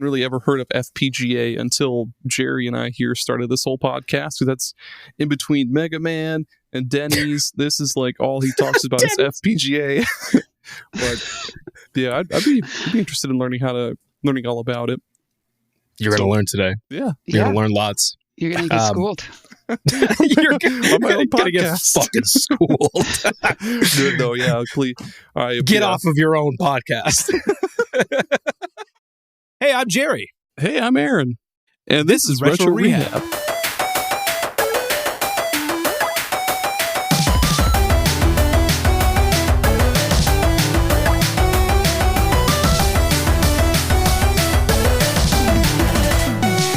really ever heard of FPGA until Jerry and I here started this whole podcast. So that's in between Mega Man and Denny's. This is like all he talks about is FPGA. But yeah, I'd be interested in learning all about it. You're going to learn today. Yeah. You're going to learn lots. You're going to get schooled. You're going to get fucking schooled. No, yeah, please. Get off of your own podcast. Hey, I'm Jerry. Hey, I'm Aaron. And this is Retro Rehab.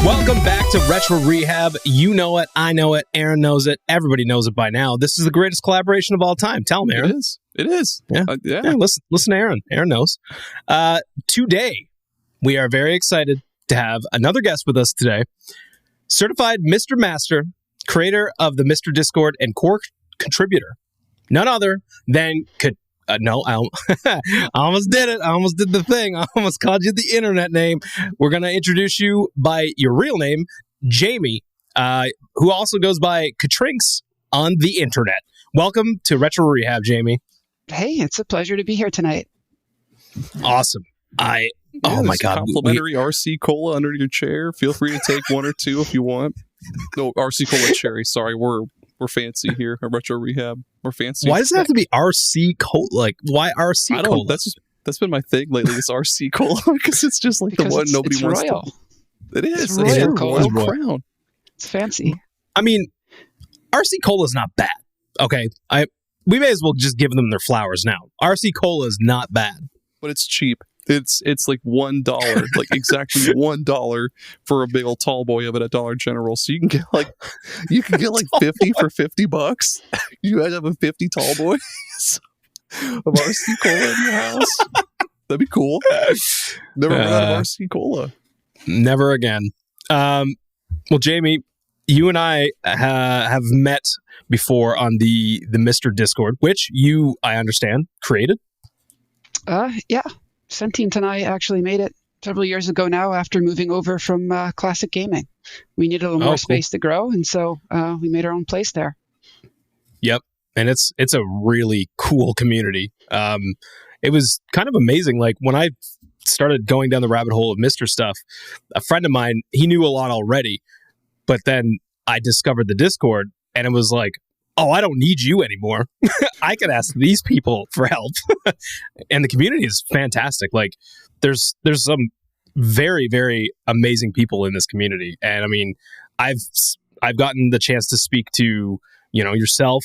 Welcome back to Retro Rehab. You know it. I know it. Aaron knows it. Everybody knows it by now. This is the greatest collaboration of all time. Tell him, Aaron. It is. Yeah. Listen to Aaron. Aaron knows. Today, we are very excited to have another guest with us today. Certified MiSTer Master, creator of the MiSTer Discord and core contributor. None other than... I almost did it. I almost did the thing. I almost called you the internet name. We're going to introduce you by your real name, Jamie, who also goes by Kitrinx on the internet. Welcome to Retro Rehab, Jamie. Hey, it's a pleasure to be here tonight. Awesome. Oh my God. Complimentary RC Cola under your chair. Feel free to take one or two if you want. No, RC Cola Cherry. Sorry, we're fancy here at Retro Rehab. We're fancy. Why does it have to be RC Cola? Like, why RC Cola? That's been my thing lately. It's RC Cola because it's just like the one nobody wants royal. To. It is. It's royal Cola. Crown. It's fancy. I mean, RC Cola is not bad. Okay, we may as well just give them their flowers now. RC Cola is not bad, but it's cheap. It's like $1, like exactly $1 for a big old tall boy of it at Dollar General. So you can get like 50 for $50. You guys have a 50 tall boys of RC Cola in your house. That'd be cool. Never run out of RC Cola. Never again. Well, Jamie, you and I have met before on the MiSTer Discord, which you, I understand, created. Yeah. Sentient and I actually made it several years ago now after moving over from classic gaming. We needed a little more space to grow, and so we made our own place there. Yep, and it's a really cool community. It was kind of amazing. Like when I started going down the rabbit hole of MiSTer stuff, a friend of mine, he knew a lot already, but then I discovered the Discord, and it was like, oh, I don't need you anymore. I can ask these people for help. And the community is fantastic. Like there's some very, very amazing people in this community. And I mean, I've gotten the chance to speak to, yourself.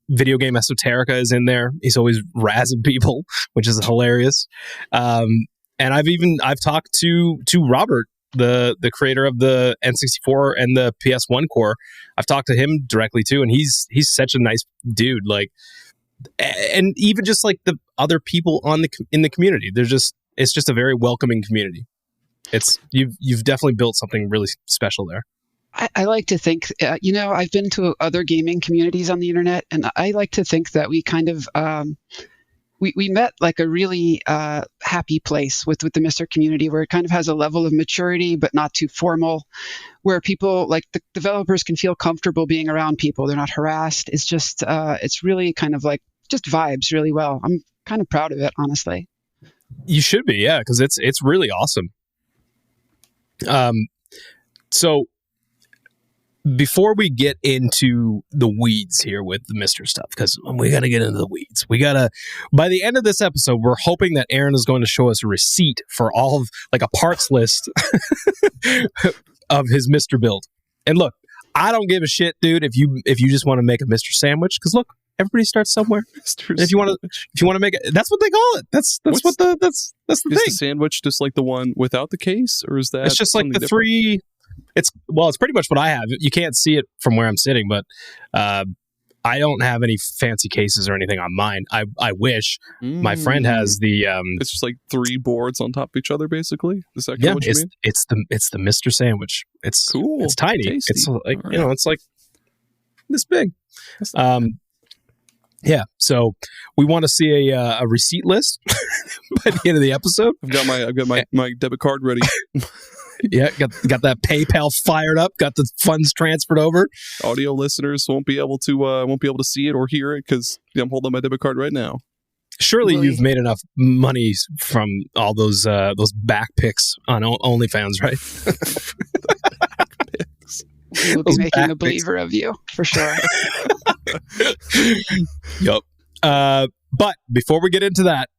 Video game Esoterica is in there. He's always razzing people, which is hilarious. And I've talked to Robert, the creator of the N64 and the PS1 core. I've talked to him directly too, and he's such a nice dude. Like, and even just like the other people in the community, it's just a very welcoming community. You've definitely built something really special there. I like to think, I've been to other gaming communities on the internet, and I like to think that we kind of we met like a really happy place with the MiSTer community, where it kind of has a level of maturity, but not too formal, where people, like the developers, can feel comfortable being around people. They're not harassed. It's just, it's really kind of like just vibes really well. I'm kind of proud of it, honestly. You should be, yeah, because it's really awesome. So before we get into the weeds here with the MiSTer stuff, because we got to get into the weeds. By the end of this episode, we're hoping that Aaron is going to show us a receipt for all of, like, a parts list of his MiSTer build. And look, I don't give a shit, dude, if you just want to make a MiSTer sandwich, because look, everybody starts somewhere. If you want to make it, that's what they call it. That's the thing. Is the sandwich just like the one without the case, or is that? It's just like the different? Three. It's pretty much what I have. You can't see it from where I'm sitting, but I don't have any fancy cases or anything on mine. I wish. My friend has the. It's just like three boards on top of each other, basically. Is that what you mean? It's the MiSTer sandwich. It's cool. It's tiny. Tasty. It's like it's like this big. Yeah, so we want to see a receipt list by the end of the episode. I've got my debit card ready. Yeah, got that PayPal fired up. Got the funds transferred over. Audio listeners won't be able to see it or hear it because I'm holding my debit card right now. Surely you've made enough money from all those back pics on OnlyFans, right? We'll be making a believer of you for sure. Yup. But before we get into that,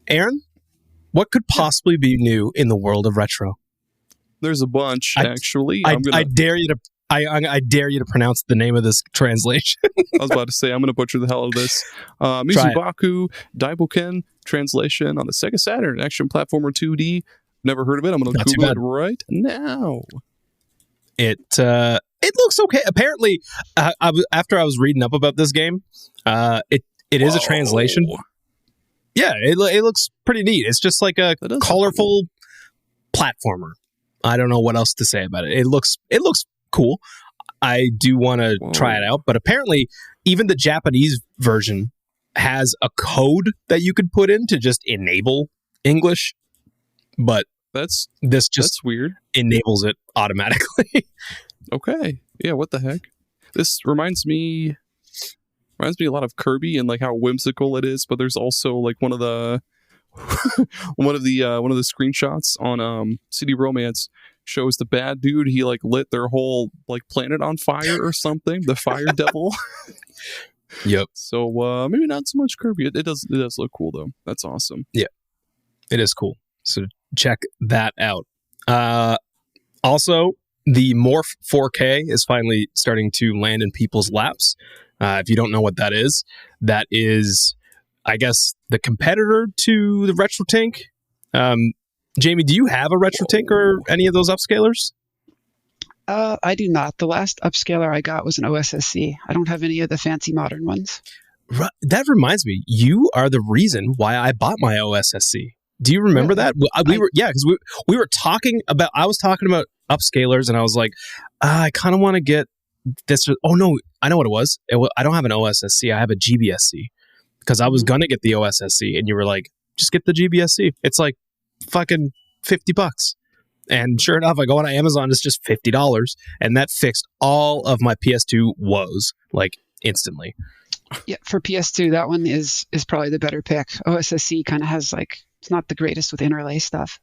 Aaron, what could possibly be new in the world of retro? There's a bunch, actually. I dare you to. I dare you to pronounce the name of this translation. I was about to say, I'm going to butcher the hell out of this. Mizubaku Daibouken translation on the Sega Saturn action platformer 2D. Never heard of it. I'm going to Google it right now. It looks okay. Apparently, after I was reading up about this game, it is a translation. Yeah, it looks pretty neat. It's just like a colorful platformer. I don't know what else to say about it. It looks cool. I do want to try it out, but apparently even the Japanese version has a code that you could put in to just enable English, but that's weird. Enables it automatically. Okay. Yeah, what the heck? This reminds me a lot of Kirby and like how whimsical it is, but there's also like one of the screenshots on CD Romance shows the bad dude, he like lit their whole like planet on fire or something, the fire devil. Yep. So maybe not so much Kirby. It does look cool though. That's awesome. Yeah, it is cool. So check that out. Also, the Morph4K is finally starting to land in people's laps. If you don't know what that is, I guess, the competitor to the RetroTink. Jamie, do you have a RetroTink or any of those upscalers? I do not. The last upscaler I got was an OSSC. I don't have any of the fancy modern ones. That reminds me, you are the reason why I bought my OSSC. Do you remember that? Because we were talking about. I was talking about upscalers, and I was like, I kind of want to get this. Oh no, I know what it was. I don't have an OSSC. I have a GBSC because I was gonna get the OSSC, and you were like, just get the GBSC. It's like fucking $50. And sure enough, I go on Amazon, it's just $50, and that fixed all of my PS2 woes like instantly. Yeah, for PS2, that one is probably the better pick. OSSC kind of has like, it's not the greatest with interlay stuff.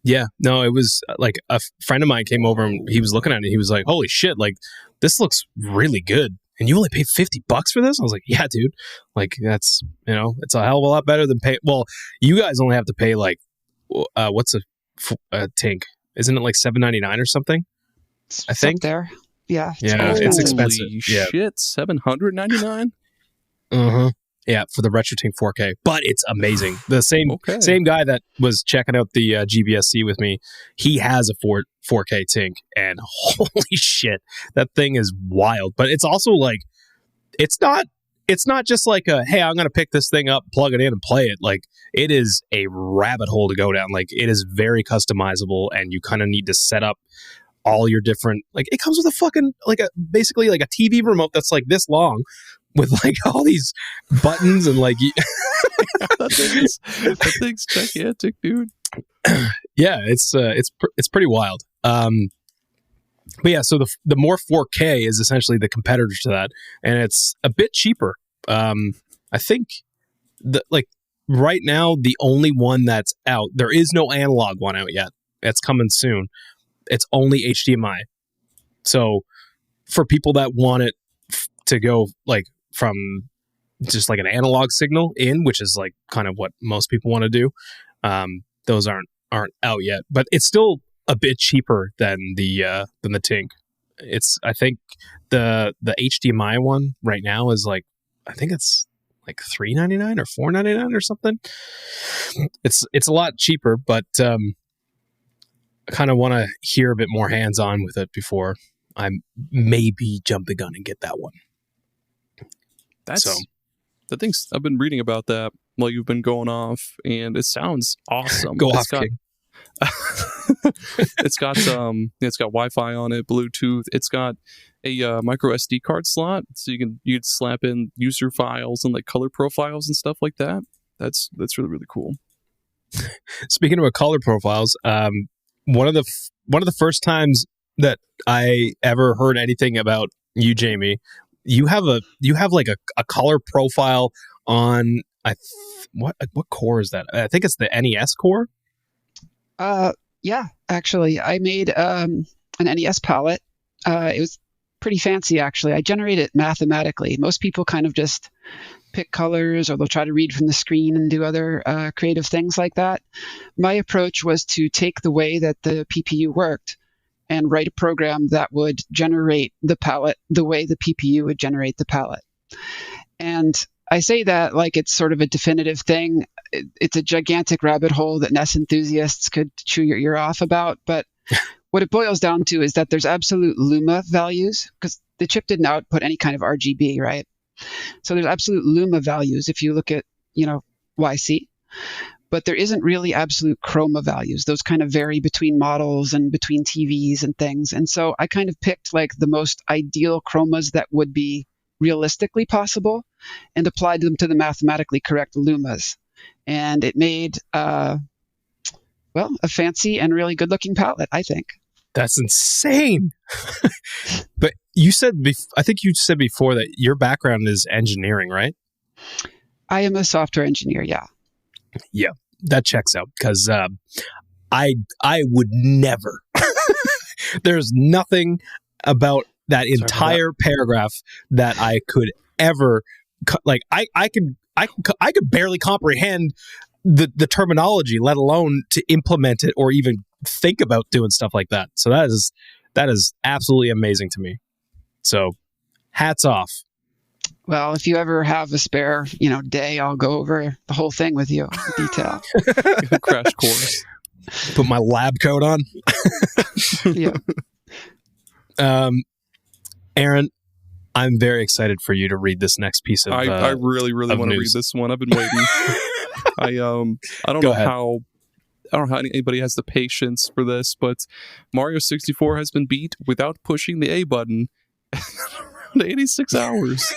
Yeah, no, it was like a friend of mine came over and he was looking at it. He was like, "Holy shit! Like this looks really good." And you only paid $50 for this? I was like, "Yeah, dude. Like that's it's a hell of a lot better than pay." Well, you guys only have to pay like what's a tank? Isn't it like $7.99 or something? I think there. Yeah. It's expensive. Shit, $799. Yeah, for the RetroTink 4K, but it's amazing. The same guy that was checking out the GBSC with me, he has a 4K Tink, and holy shit, that thing is wild. But it's also like, it's not just like hey, I'm gonna pick this thing up, plug it in, and play it. Like it is a rabbit hole to go down. Like it is very customizable, and you kind of need to set up all your different. Like it comes with a fucking basically like a TV remote that's like this long, with like all these buttons and like that thing's gigantic, dude. Yeah, it's pretty wild. But yeah, so the Morph4K is essentially the competitor to that, and it's a bit cheaper. I think right now the only one that's out, there is no analog one out yet. It's coming soon. It's only HDMI. So for people that want it to go like from just like an analog signal in, which is like kind of what most people want to do, those aren't out yet. But it's still a bit cheaper than the Tink. It's, I think the HDMI one right now is like, I think it's like $3.99 or $4.99 or something. It's a lot cheaper, but I kind of want to hear a bit more hands-on with it before I maybe jump the gun and get that one. The things I've been reading about that while you've been going off, and it sounds awesome. Go off, King. It's got Wi-Fi on it, Bluetooth. It's got a micro SD card slot, so you'd slap in user files and like color profiles and stuff like that. That's really, really cool. Speaking of color profiles, one of the first times that I ever heard anything about you, Jamie, you have like a color profile on what core is that? I think it's the NES core. Yeah, actually, I made an NES palette. It was pretty fancy, actually. I generated it mathematically. Most people kind of just pick colors, or they'll try to read from the screen and do other creative things like that. My approach was to take the way that the PPU worked and write a program that would generate the palette the way the PPU would generate the palette. And I say that like it's sort of a definitive thing. It's a gigantic rabbit hole that NES enthusiasts could chew your ear off about. But what it boils down to is that there's absolute luma values, because the chip didn't output any kind of RGB, right? So there's absolute luma values if you look at, YC. But there isn't really absolute chroma values. Those kind of vary between models and between TVs and things. And so I kind of picked like the most ideal chromas that would be realistically possible and applied them to the mathematically correct lumas. And it made, a fancy and really good-looking palette, I think. That's insane. But I think you said before that your background is engineering, right? I am a software engineer, yeah. Yeah, that checks out, because I would never. There's nothing about that entire paragraph that I could ever like. I could barely comprehend the terminology, let alone to implement it or even think about doing stuff like that. So that is absolutely amazing to me. So hats off. Well, if you ever have a spare, day, I'll go over the whole thing with you in detail. Crash course. Put my lab coat on. Yeah. Aaron, I'm very excited for you to read this next piece of. I really, really want to read this one. I've been waiting. I don't know how anybody has the patience for this, but Mario 64 has been beat without pushing the A button. Around 86 hours.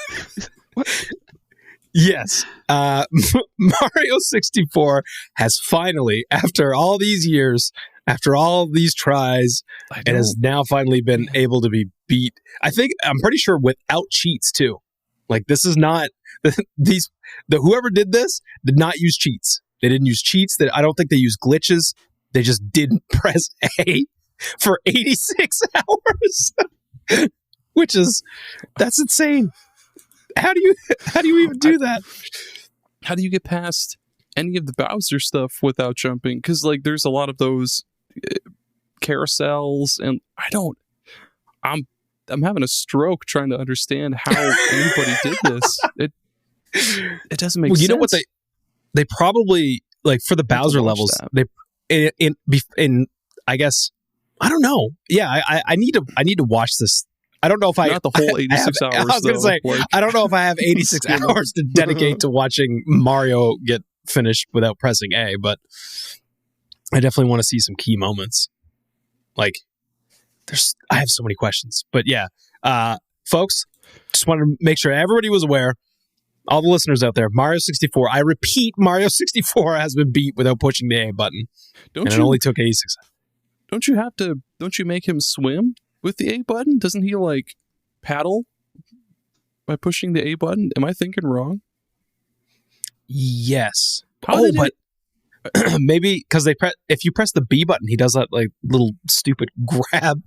Yes. Mario 64 has finally, after all these years, after all these tries, it has now finally been able to be beat. I'm pretty sure without cheats too. Like, this is not whoever did this did not use cheats. They didn't use cheats. I don't think they used glitches. They just didn't press A for 86 hours. That's insane. How do you even do that? How do you get past any of the Bowser stuff without jumping? Because like there's a lot of those carousels, and I'm having a stroke trying to understand how anybody did this. It doesn't make sense. You know what they probably, like, for the Bowser levels, they in I guess, I don't know. Yeah, I need to watch this. I don't know if not the whole 86 hours. I was going to say, I don't know if I have 86 hours to dedicate to watching Mario get finished without pressing A, but I definitely want to see some key moments. Like, I have so many questions, but yeah, folks, just wanted to make sure everybody was aware. All the listeners out there, Mario 64. I repeat, Mario 64 has been beat without pushing the A button. It only took 86. Don't you make him swim with the A button? Doesn't he like paddle by pushing the A button? Am I thinking wrong? Yes. But maybe because if you press the B button, he does that like little stupid grab,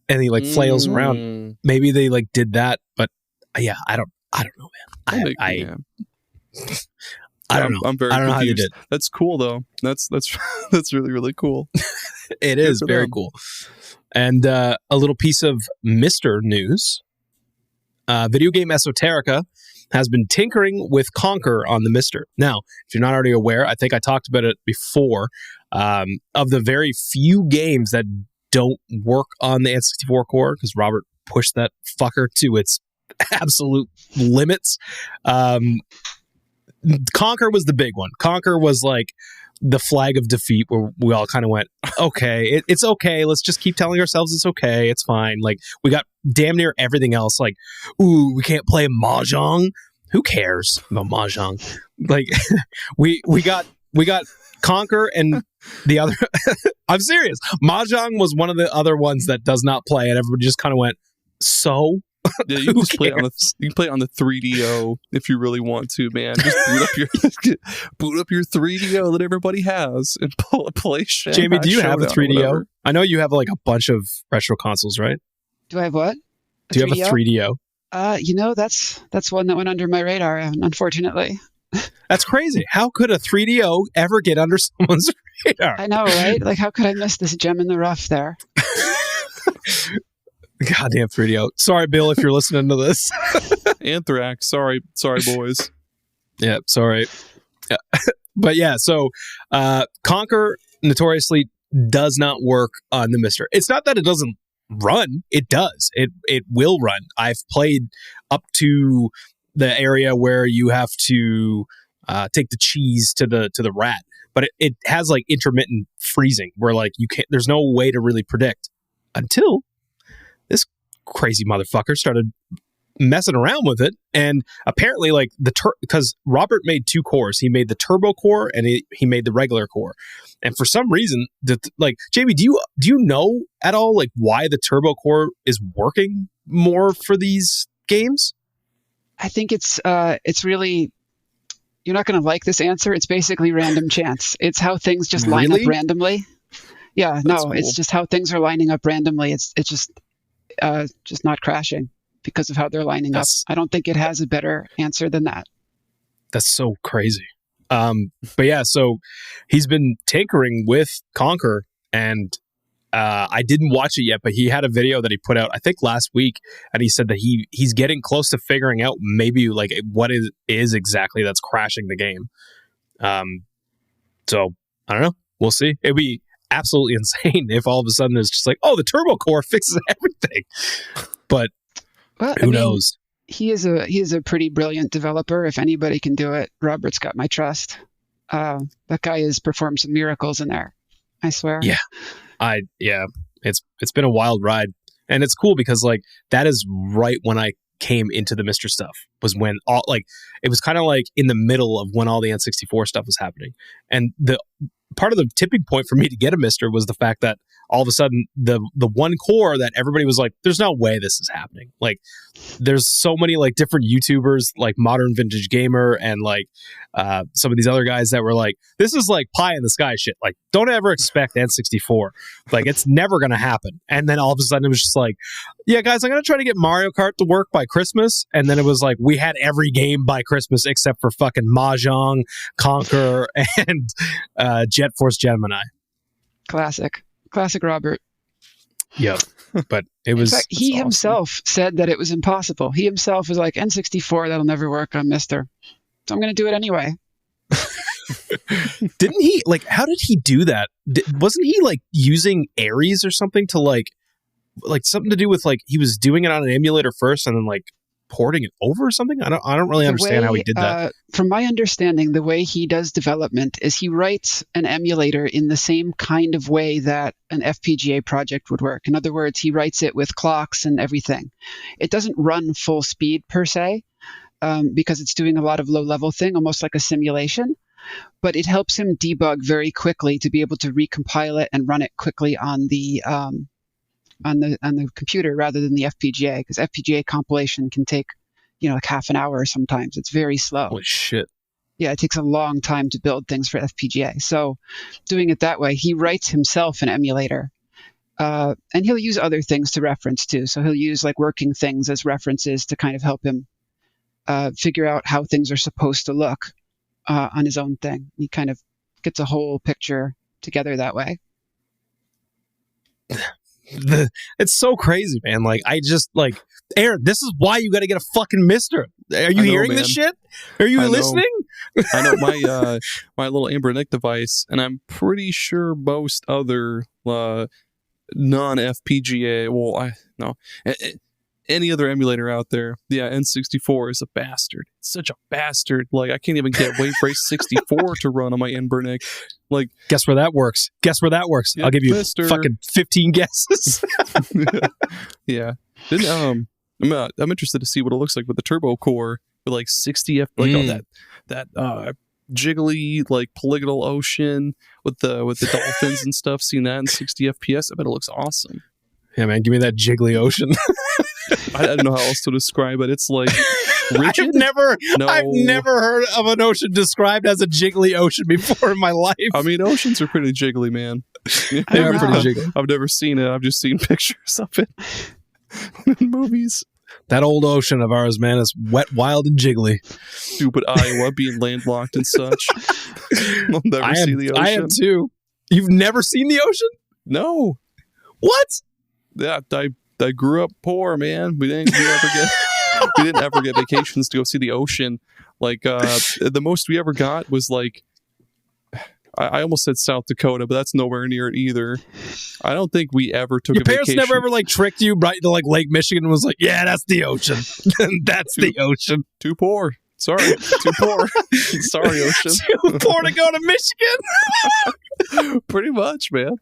and he like flails around. Maybe they like did that, but yeah, I don't know, man. I don't know. I'm very confused. I don't know how you did. That's cool though. That's really, really cool. It is very cool. And a little piece of MiSTer news. Video game Esoterica has been tinkering with Conker on the MiSTer. Now, if you're not already aware, I think I talked about it before, of the very few games that don't work on the N64 core, because Robert pushed that fucker to its absolute limits. Conker was the big one. Conker was like the flag of defeat where we all kind of went, okay, it's okay. Let's just keep telling ourselves it's okay. It's fine. Like, we got damn near everything else. Like, ooh, we can't play Mahjong. Who cares about Mahjong? Like, we got Conker and the other. I'm serious. Mahjong was one of the other ones that does not play, and everybody just kind of went, so? Yeah, you can just play it on the 3DO if you really want to, man. Just boot up your 3DO that everybody has and play Shanghai Jamie, do you have a Showdown 3DO? I know you have like a bunch of retro consoles, right? Do I have what? Do you have a 3DO? That's one that went under my radar, unfortunately. That's crazy. How could a 3DO ever get under someone's radar? I know, right? Like, how could I miss this gem in the rough there? Goddamn 3DO. Sorry, Bill, if you're listening to this. Anthrax. Sorry, boys. Yeah, sorry. Yeah. But yeah, so Conker notoriously does not work on the MiSTer. It's not that it doesn't run. It does. It will run. I've played up to the area where you have to take the cheese to the rat, but it has like intermittent freezing where like you can't. There's no way to really predict until this crazy motherfucker started messing around with it, and apparently like because Robert made two cores. He made the turbo core and he made the regular core, and for some reason like, Jamie, do you know at all like why the turbo core is working more for these games? I think it's really, you're not going to like this answer. It's basically random chance. It's how things just line up randomly. Yeah, no, cool. It's just how things are lining up randomly. It's just not crashing because of how they're lining up. I don't think it has a better answer than that. That's so crazy. But yeah, so he's been tinkering with Conker, and I didn't watch it yet, but he had a video that he put out, I think last week, and he said that he's getting close to figuring out maybe like what is exactly that's crashing the game. So I don't know. We'll see. It'd be absolutely insane if all of a sudden it's just like, oh, the turbo core fixes everything. But who knows? He is a pretty brilliant developer. If anybody can do it, Robert's got my trust. That guy has performed some miracles in there, I swear. Yeah. It's been a wild ride, and it's cool because like that is right when I came into the MiSTer stuff, was when all like it was kind of like in the middle of when all the N64 stuff was happening, and the part of the tipping point for me to get a MiSTer was the fact that all of a sudden the one core that everybody was like, there's no way this is happening. Like, there's so many like different YouTubers like Modern Vintage Gamer and like some of these other guys that were like, this is like pie in the sky shit. Like, don't ever expect N64. Like, it's never going to happen. And then all of a sudden it was just like, yeah, guys, I'm going to try to get Mario Kart to work by Christmas. And then it was like, we had every game by Christmas except for fucking Mahjong, Conker, and Jet Force Gemini. Classic Robert. Yep. But it was. In fact, he awesome. himself said that it was impossible. He himself was like, N64, that'll never work on MiSTer. So I'm going to do it anyway. Didn't he, like, how did he do that? Wasn't he, like, using Ares or something to, like something to do with, like, he was doing it on an emulator first and then, like, porting it over or something? I don't really understand how he did that. From my understanding, the way he does development is he writes an emulator in the same kind of way that an FPGA project would work. In other words, he writes it with clocks and everything. It doesn't run full speed per se, because it's doing a lot of low-level thing, almost like a simulation. But it helps him debug very quickly to be able to recompile it and run it quickly on the computer rather than the FPGA, because FPGA compilation can take, like half an hour sometimes. It's very slow. Holy shit. Yeah, it takes a long time to build things for FPGA. So doing it that way, he writes himself an emulator. And he'll use other things to reference too. So he'll use like working things as references to kind of help him figure out how things are supposed to look on his own thing. He kind of gets a whole picture together that way. It's so crazy, man. Like, I just like, Aaron, this is why you got to get a fucking MiSTer. Are you hearing this shit? Are you listening? I know my little Anbernic device, and I'm pretty sure most other non-FPGA. Well, any other emulator out there, yeah, N64 is a bastard. It's such a bastard. Like, I can't even get Wave Race 64 to run on my Anbernic. Like, guess where that works? Yep, I'll give you MiSTer. fucking 15 guesses. Yeah. Then, I'm interested to see what it looks like with the turbo core with like 60 like that jiggly like polygonal ocean with the dolphins and stuff. Seeing that in 60 FPS, I bet it looks awesome. Yeah, man, give me that jiggly ocean. I don't know how else to describe it. It's like rigid. I've never heard of an ocean described as a jiggly ocean before in my life. I mean, oceans are pretty jiggly, man. They are pretty jiggly. I've never seen it. I've just seen pictures of it in movies. That old ocean of ours, man, is wet, wild, and jiggly. Stupid Iowa being landlocked and such. I'll never see the ocean. I am too. You've never seen the ocean? No. What? Yeah, I grew up poor, man. We didn't ever get vacations to go see the ocean. Like the most we ever got was like, I almost said South Dakota, but that's nowhere near it either. I don't think we ever took Your a vacation. parents never ever like tricked you right to like Lake Michigan and was like, yeah, that's the ocean. That's the ocean. Too poor. Sorry, too poor. Sorry, ocean. Too poor to go to Michigan. Pretty much, man.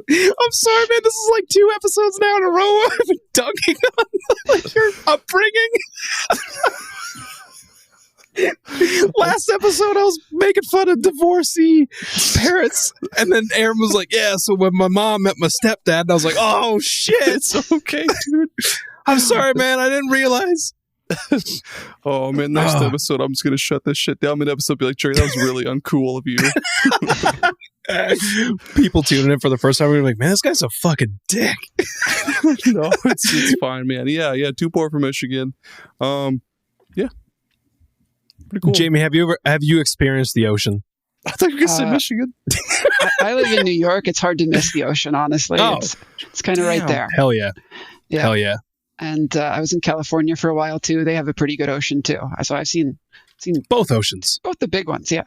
I'm sorry, man. This is like 2 episodes now in a row. I've been dunking on like your upbringing. Last episode, I was making fun of divorcee parents, and then Aaron was like, "Yeah." So when my mom met my stepdad, and I was like, "Oh shit, It's okay, dude. I'm sorry, man. I didn't realize." Oh man, next episode I'm just gonna shut this shit down. Mid-episode, be like, Jerry, that was really uncool of you. People tuning in for the first time are like, "Man, this guy's a fucking dick." No, it's fine, man. Yeah, too poor for Michigan. Yeah, pretty cool. Jamie, have you experienced the ocean? I thought you were gonna say Michigan. I live in New York. It's hard to miss the ocean, honestly. Oh. It's kind of right there. Hell yeah. Yeah. Hell yeah. And I was in California for a while too. They have a pretty good ocean too. So I've seen Both oceans. both the big ones. Yeah,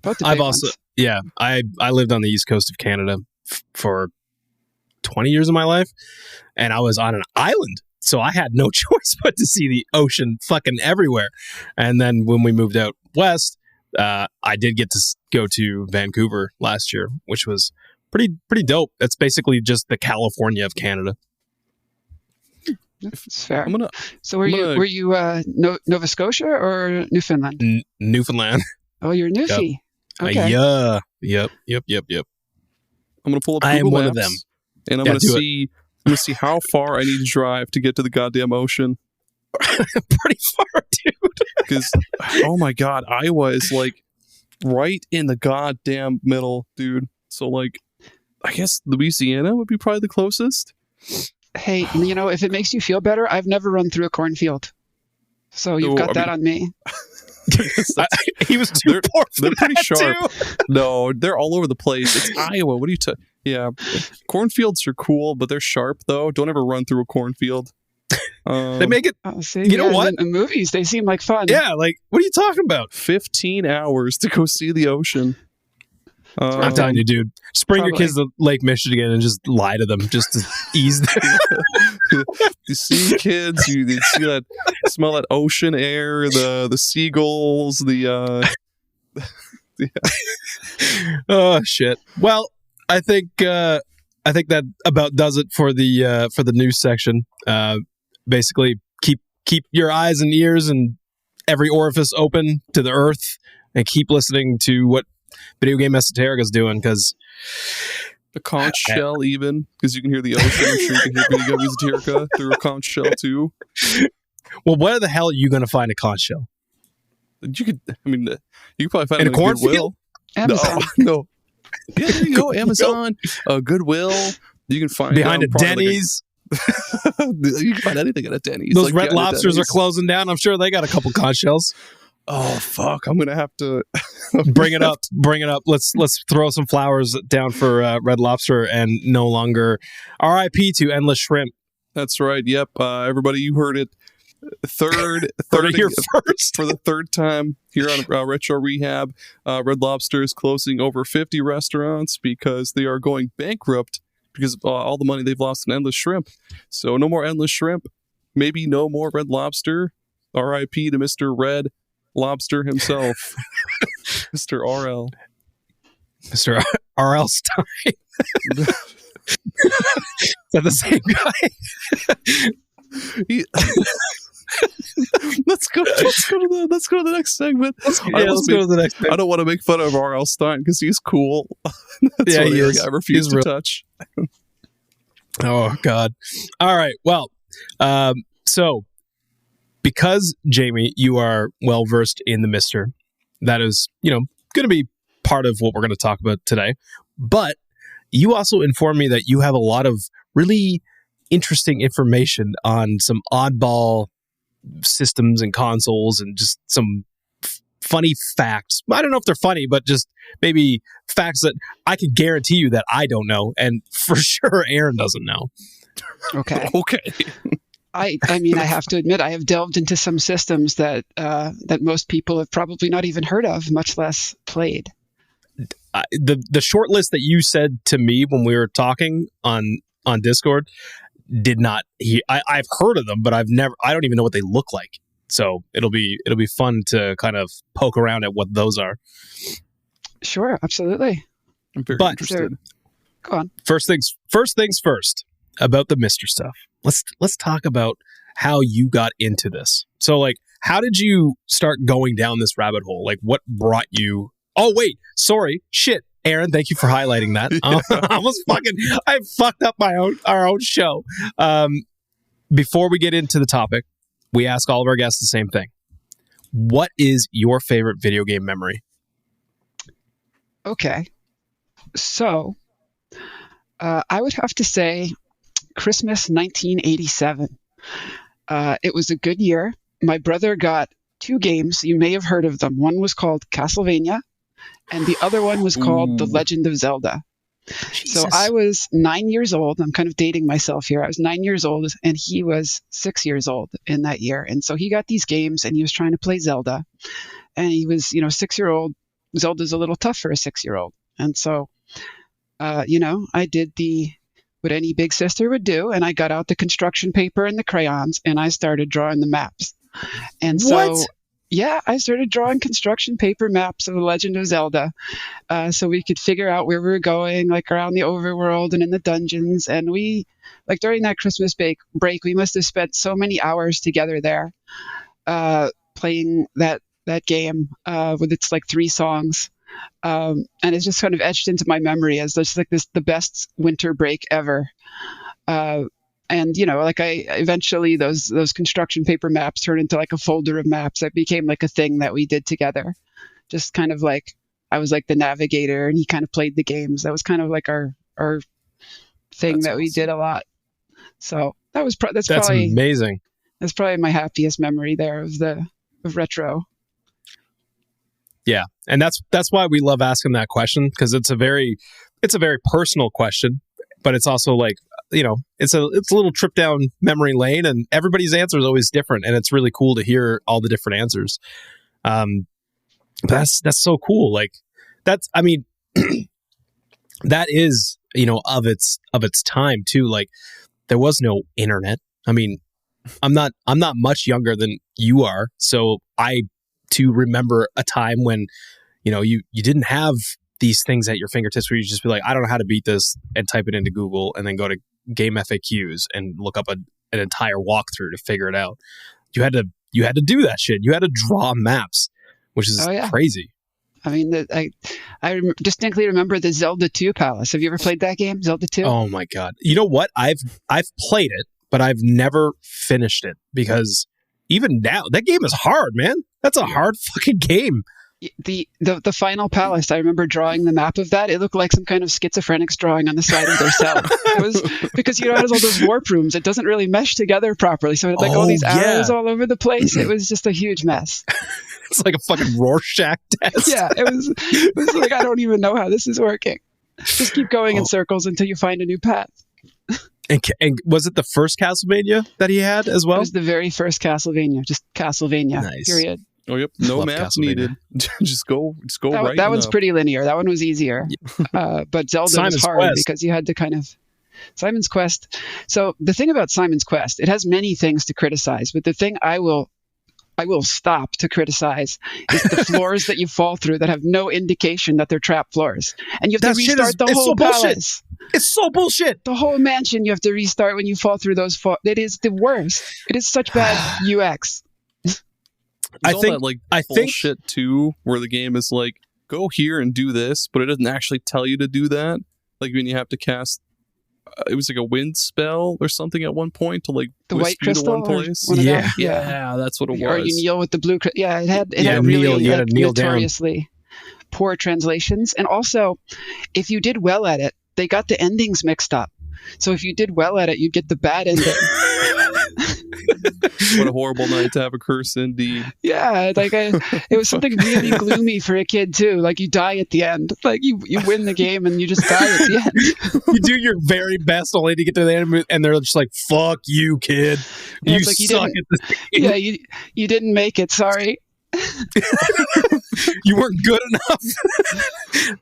both the I've big also ones. yeah. I lived on the east coast of Canada for 20 years of my life, and I was on an island, so I had no choice but to see the ocean fucking everywhere. And then when we moved out west, I did get to go to Vancouver last year, which was pretty dope. That's basically just the California of Canada. That's fair. So I'm were you Nova Scotia or Newfoundland? Newfoundland. Oh, you're Newfie. Okay. Yeah. Yep. I'm gonna pull up Google I am one Maps, of them. and I'm gonna see how far I need to drive to get to the goddamn ocean. Pretty far, dude. Because oh my god, Iowa is like right in the goddamn middle, dude. So like, I guess Louisiana would be probably the closest. Hey, if it makes you feel better, I've never run through a cornfield, so you've got that on me. He was too poor for They're pretty that sharp. too. No, they're all over the place. It's Iowa. What are you Yeah, cornfields are cool, but they're sharp though. Don't ever run through a cornfield. They make it. You know what? In movies, they seem like fun. Yeah, like what are you talking about? 15 hours to go see the ocean. I'm telling you, dude. Just bring your kids to Lake Michigan and just lie to them, just to ease them. You see kids, you see that, smell that ocean air, the seagulls, the Oh shit. Well, I think that about does it for the news section. Basically, keep your eyes and ears and every orifice open to the earth, and keep listening to what Video Game Esoterica is doing, because a conch shell, even because you can hear the ocean. I'm sure you can hear Video Game Esoterica through a conch shell too. Well, where the hell are you going to find a conch shell? You could probably find in it a cornfield. Amazon. No. Yeah, there you go. Amazon, Goodwill. You can find behind a Denny's. You can find anything at a Denny's. Those Red Lobsters are closing down. I'm sure they got a couple conch shells. Oh fuck! I'm gonna have to bring it up. Let's throw some flowers down for Red Lobster, and no longer R.I.P. to Endless Shrimp. That's right. Yep. Everybody, you heard it. Third here first for the third time here on Retro Rehab. Red Lobster is closing over 50 restaurants because they are going bankrupt because of all the money they've lost in Endless Shrimp. So no more Endless Shrimp. Maybe no more Red Lobster. R.I.P. to Mr. Red Lobster himself, Mr. RL. Mr. R.L. Stein. Is that the same guy? Let's go to the next segment. Let's go to the next segment. I don't want to make fun of R.L. Stein because he's cool. Yeah, he is. I refuse to touch. Oh, God. All right. Well, so because, Jamie, you are well-versed in the MiSTer, that is, going to be part of what we're going to talk about today. But you also informed me that you have a lot of really interesting information on some oddball systems and consoles and just some funny facts. I don't know if they're funny, but just maybe facts that I can guarantee you that I don't know, and for sure Aaron doesn't know. Okay. Okay. I mean, I have to admit, I have delved into some systems that most people have probably not even heard of, much less played. The short list that you said to me when we were talking on Discord did not. I've heard of them, but I don't even know what they look like. So it'll be fun to kind of poke around at what those are. Sure, absolutely. I'm very interested. Go on. First things first. About the MiSTer stuff. Let's talk about how you got into this. So, like, how did you start going down this rabbit hole? Like, what brought you? Oh, wait, sorry, shit, Aaron. Thank you for highlighting that. I fucked up our own show. Before we get into the topic, we ask all of our guests the same thing. What is your favorite video game memory? Okay, so I would have to say Christmas 1987. It was a good year. My brother got 2 games. You may have heard of them. One was called Castlevania, and the other one was called The Legend of Zelda. Jesus. So I was 9 years old. I'm kind of dating myself here. I was 9 years old, and he was 6 years old in that year. And so he got these games, and he was trying to play Zelda. And he was, 6-year-old. Zelda's a little tough for a 6-year-old. And so, I did what any big sister would do, and I got out the construction paper and the crayons, and I started drawing the maps. And so, yeah, I started drawing construction paper maps of The Legend of Zelda, so we could figure out where we were going, like around the overworld and in the dungeons. And we, like during that Christmas break, we must have spent so many hours together there, playing that game with its like 3 songs. And it's just kind of etched into my memory as just like the best winter break ever. And I eventually those construction paper maps turned into like a folder of maps that became like a thing that we did together. Just kind of like I was like the navigator and he kind of played the games. That was kind of like our thing that we did a lot. So that's probably amazing. That's probably my happiest memory there of retro. Yeah, and that's why we love asking that question, because it's a very personal question, but it's also like, it's a little trip down memory lane, and everybody's answer is always different, and it's really cool to hear all the different answers. That's so cool. Like that is, of its time too. Like there was no internet. I mean, I'm not much younger than you are, so I to remember a time when, you didn't have these things at your fingertips where you just be like, I don't know how to beat this, and type it into Google and then go to Game FAQs and look up an entire walkthrough to figure it out. You had to do that shit. You had to draw maps, which is crazy. I mean, I distinctly remember the Zelda 2 Palace. Have you ever played that game, Zelda 2? Oh my God. You know what? I've played it, but I've never finished it, because even now, that game is hard, man. That's a hard fucking game. The final palace, I remember drawing the map of that. It looked like some kind of schizophrenic's drawing on the side of their cell. It was because it has all those warp rooms. It doesn't really mesh together properly. So it had all these arrows all over the place. It was just a huge mess. It's like a fucking Rorschach test. Yeah, it was like, I don't even know how this is working. Just keep going in circles until you find a new path. And was it the first Castlevania that he had as well? It was the very first Castlevania, just Castlevania, period. Oh, yep. No maps needed. just go right. That one's pretty linear. That one was easier. But Zelda was hard because you had to kind of Simon's Quest. So the thing about Simon's Quest, it has many things to criticize, but the thing I will stop to criticize is the floors that you fall through that have no indication that they're trap floors. And you have to restart the whole palace. It's so bullshit. The whole mansion you have to restart when you fall through those It is the worst. It is such bad UX. I think bullshit too, where the game is like, go here and do this, but it doesn't actually tell you to do that. Like when you have to cast, it was like a wind spell or something at one point to like the white crystal to one place. Yeah, that's what it was. Or you kneel with the blue. It had really notoriously poor translations, and also if you did well at it, they got the endings mixed up. So if you did well at it, you'd get the bad ending. What a horrible night to have a curse indeed. Yeah, like it was something really gloomy for a kid too. Like you die at the end. Like you win the game and you just die at the end. You do your very best only to get to the end, and they're just like, "Fuck you, kid. You suck at this game." Yeah, you didn't make it. Sorry. You weren't good enough.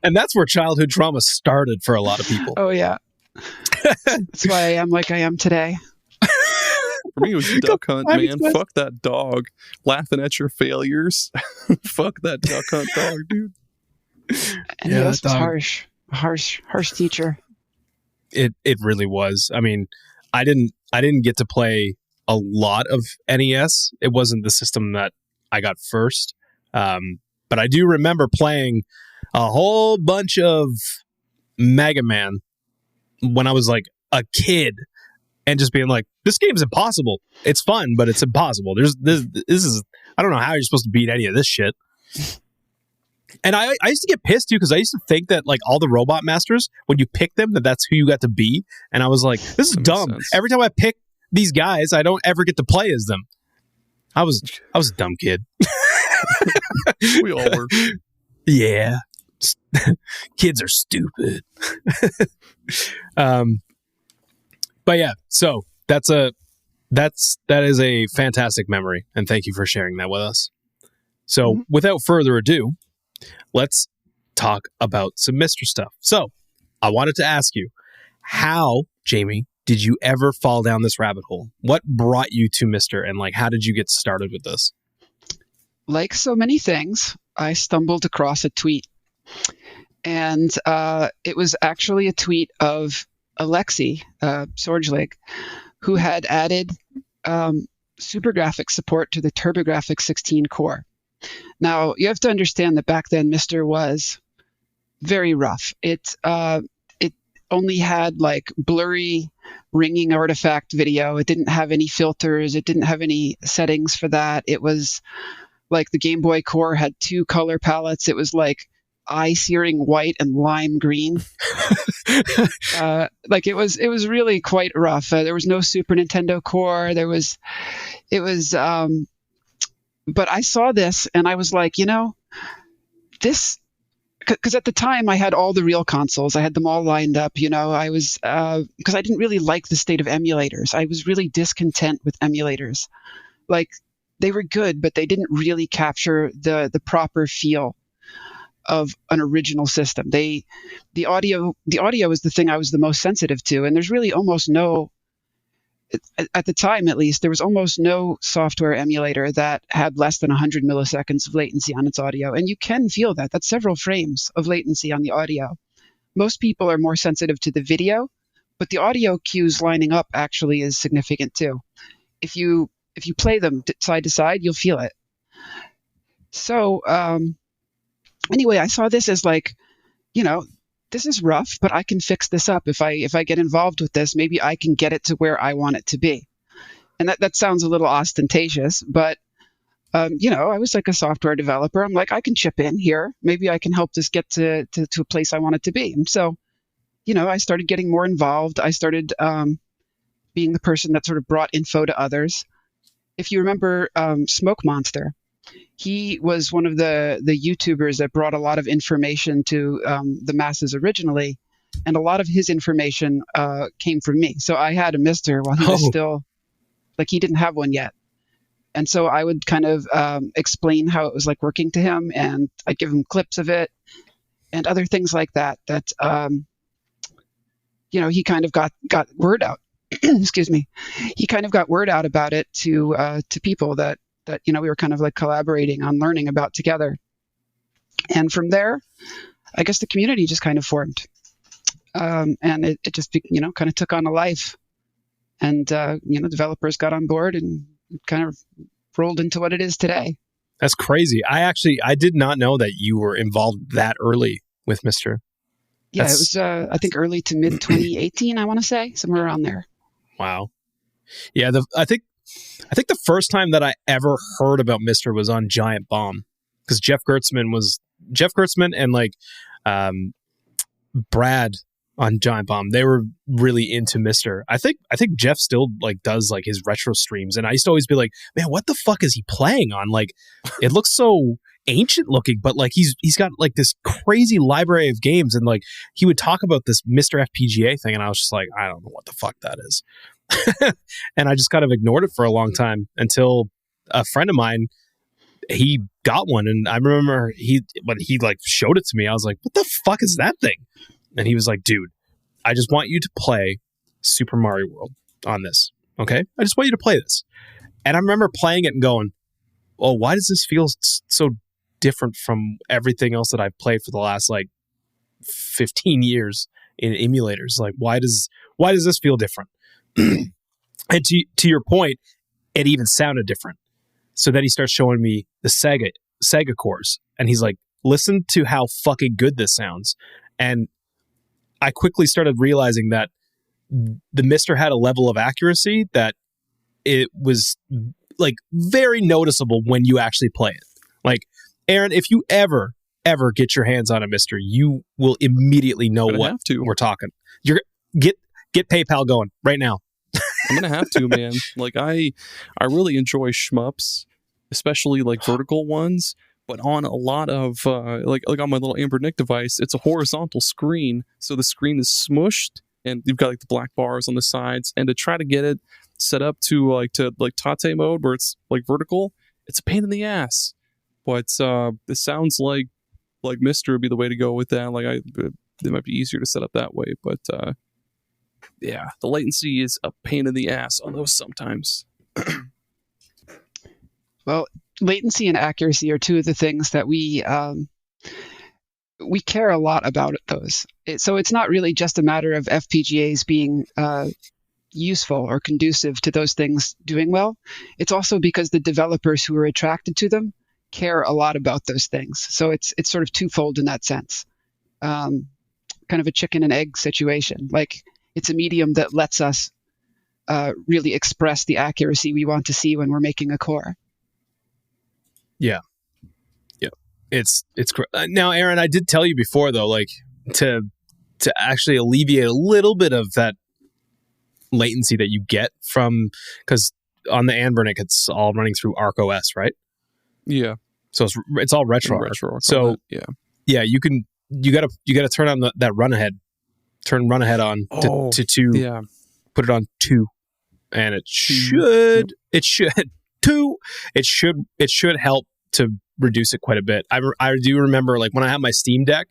And that's where childhood trauma started for a lot of people. Oh yeah. That's why I am like I am today. For me, it was Duck Hunt, man. Fuck that dog. Laughing at your failures. Fuck that Duck Hunt dog, dude. And he was harsh teacher. It really was. I mean, I didn't get to play a lot of NES. It wasn't the system that I got first. But I do remember playing a whole bunch of Mega Man when I was like a kid. And just being like, this game's impossible. It's fun, but it's impossible. This is I don't know how you're supposed to beat any of this shit. And I used to get pissed too because I used to think that like all the Robot Masters, when you pick them, that's who you got to be. And I was like, this is dumb. Every time I pick these guys, I don't ever get to play as them. I was a dumb kid. We all were. Yeah. Kids are stupid. But yeah, so that is a fantastic memory, and thank you for sharing that with us. So without further ado, let's talk about some MiSTer stuff. So I wanted to ask you, how, Jamie, did you ever fall down this rabbit hole? What brought you to MiSTer, and like how did you get started with this? Like so many things, I stumbled across a tweet, and it was actually a tweet of Alexi Sorgelig, who had added super graphics support to the TurboGrafx 16 core. Now, you have to understand that back then MiSTer was very rough. It only had like blurry ringing artifact video. It didn't have any filters. It didn't have any settings for that. It was like the Game Boy core had 2 color palettes. It was like eye-searing white and lime green. Like it was really quite rough. There was no Super Nintendo core. But I saw this and I was like, this, because at the time I had all the real consoles. I had them all lined up. I was because I didn't really like the state of emulators. I was really discontent with emulators. Like they were good, but they didn't really capture the proper feel of an original system. The audio is the thing I was the most sensitive to, and there's really almost no, at the time at least, there was almost no software emulator that had less than 100 milliseconds of latency on its audio, and you can feel that. That's several frames of latency on the audio. Most people are more sensitive to the video, but the audio cues lining up actually is significant too. If you play them side to side, you'll feel it. So anyway, I saw this as like, this is rough, but I can fix this up. If I get involved with this, maybe I can get it to where I want it to be. And that sounds a little ostentatious, but, I was like a software developer. I'm like, I can chip in here. Maybe I can help this get to a place I want it to be. And so, I started getting more involved. I started being the person that sort of brought info to others. If you remember Smoke Monster, he was one of the YouTubers that brought a lot of information to the masses originally, and a lot of his information came from me. So I had a MiSTer while he was still, like he didn't have one yet. And so I would kind of explain how it was like working to him, and I'd give him clips of it and other things like that, he kind of got word out. Excuse me. He kind of got word out about it to people that we were kind of like collaborating on learning about together. And from there, I guess the community just kind of formed. And it just, kind of took on a life. And, developers got on board and kind of rolled into what it is today. That's crazy. I did not know that you were involved that early with MiSTer. Yeah, it was, I think, early to mid 2018, I want to say, somewhere around there. Wow. Yeah, I think the first time that I ever heard about MiSTer was on Giant Bomb, because Jeff Gertzman and like Brad on Giant Bomb, they were really into MiSTer. I think Jeff still like does like his retro streams, and I used to always be like, man, what the fuck is he playing on? Like, it looks so ancient looking, but like he's got like this crazy library of games, and like he would talk about this MiSTer FPGA thing, and I was just like, I don't know what the fuck that is. And I just kind of ignored it for a long time until a friend of mine, he got one, and I remember when he like showed it to me, I was like, what the fuck is that thing? And he was like, dude, I just want you to play Super Mario World on this, okay? I just want you to play this. And I remember playing it and going, oh, why does this feel so different from everything else that I've played for the last like 15 years in emulators? Like, why does this feel different? And to your point, it even sounded different. So then he starts showing me the Sega cores, and he's like, listen to how fucking good this sounds. And I quickly started realizing that the MiSTer had a level of accuracy that it was like very noticeable when you actually play it. Like, Aaron, if you ever get your hands on a MiSTer, you will immediately know what we're talking. You're get PayPal going right now. I'm gonna have to, man. Like, I really enjoy shmups, especially like vertical ones. But on a lot of like on my little Anbernic device, it's a horizontal screen, so the screen is smushed, and you've got like the black bars on the sides. And to try to get it set up to Tate mode, where it's like vertical, it's a pain in the ass. But it sounds like MiSTer would be the way to go with that. Like, it might be easier to set up that way, but yeah, the latency is a pain in the ass on those sometimes. Well, latency and accuracy are two of the things that we care a lot about those. So it's not really just a matter of FPGAs being useful or conducive to those things doing well. It's also because the developers who are attracted to them care a lot about those things. So it's sort of twofold in that sense. Kind of a chicken and egg situation. Like, it's a medium that lets us really express the accuracy we want to see when we're making a core. Yeah. It's now, Aaron, I did tell you before though, like to actually alleviate a little bit of that latency that you get from, because on the Anbernic it's all running through ArcOS, right? Yeah. So it's all retro. So yeah, you gotta turn on that run ahead. Turn run ahead on to 2. Yeah. Put it on 2, and it should help to reduce it quite a bit. I do remember, like, when I had my Steam Deck,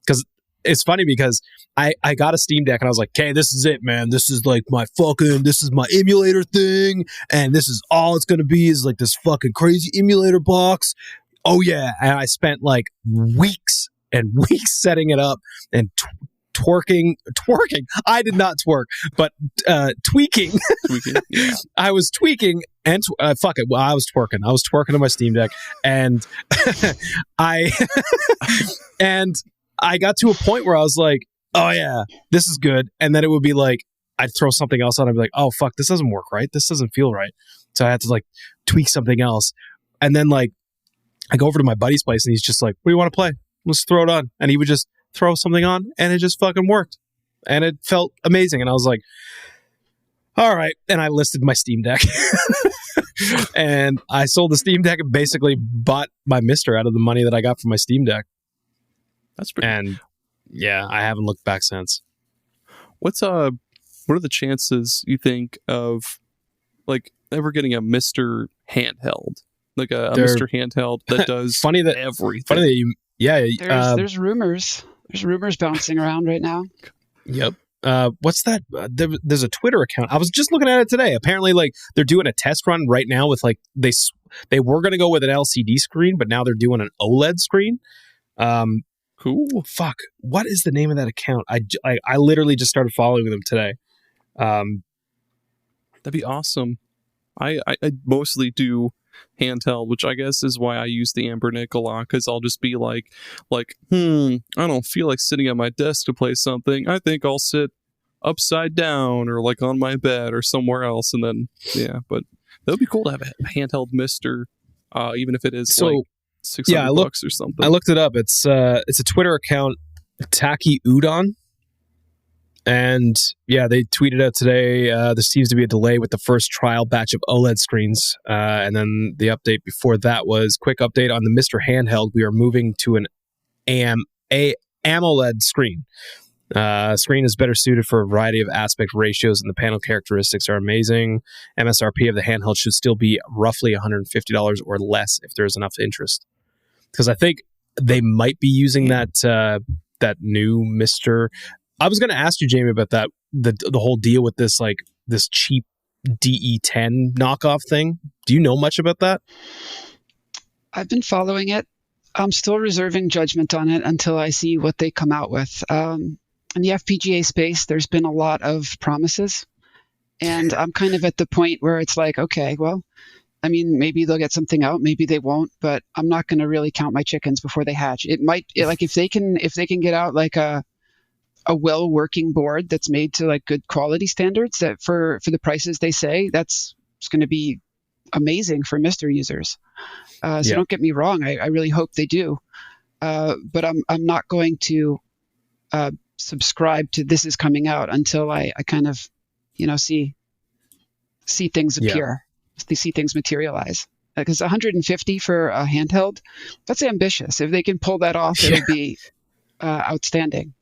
because it's funny because I got a Steam Deck and I was like, okay, this is it, man. This is like this is my emulator thing, and this is all it's gonna be, is like this fucking crazy emulator box. Oh yeah. And I spent like weeks and weeks setting it up and twerking. I did not twerk, but tweaking. Yeah. I was tweaking and fuck it. Well, I was twerking. I was twerking on my Steam Deck, and I got to a point where I was like, oh yeah, this is good. And then it would be like, I'd throw something else on. I'd be like, oh fuck, this doesn't work right. This doesn't feel right. So I had to like tweak something else. And then like I go over to my buddy's place and he's just like, what do you want to play? Let's throw it on. And he would just throw something on, and it just fucking worked, and it felt amazing. And I was like, all right. And I listed my Steam Deck and I sold the Steam Deck and basically bought my MiSTer out of the money that I got from my Steam Deck. That's pretty. And yeah, I haven't looked back since. What are the chances, you think, of like ever getting a MiSTer handheld, like a MiSTer handheld that does everything? Funny that you, yeah. There's rumors. There's rumors bouncing around right now. Yep. what's that? There's a Twitter account. I was just looking at it today. Apparently, like they're doing a test run right now with like they were going to go with an LCD screen, but now they're doing an OLED screen. Cool. Fuck. What is the name of that account? I literally just started following them today. That'd be awesome. I mostly do handheld, which I guess is why I use the Anbernic a lot, because I'll just be like, I don't feel like sitting at my desk to play something. I think I'll sit upside down or like on my bed or somewhere else, and then but that would be cool to have a handheld MiSTer, even if it is like $600 or something. I looked it up. It's a Twitter account, Taki Udon. And yeah, they tweeted out today, there seems to be a delay with the first trial batch of OLED screens. And then the update before that was, quick update on the MiSTer handheld. We are moving to an AMOLED screen. Screen is better suited for a variety of aspect ratios, and the panel characteristics are amazing. MSRP of the handheld should still be roughly $150 or less if there's enough interest. Because I think they might be using that new MiSTer. I was going to ask you, Jamie, about that, the whole deal with this, like, this cheap DE10 knockoff thing. Do you know much about that? I've been following it. I'm still reserving judgment on it until I see what they come out with. In the FPGA space, there's been a lot of promises, and I'm kind of at the point where it's like, okay, well, I mean, maybe they'll get something out, maybe they won't, but I'm not going to really count my chickens before they hatch. Like if they can get out like a well working board that's made to like good quality standards, that for the prices they say, that's going to be amazing for MiSTer users. So don't get me wrong, I really hope they do, but I'm not going to subscribe to this is coming out until I kind of see things appear, see things materialize. Because 150 for a handheld, that's ambitious. If they can pull that off, it'll be outstanding.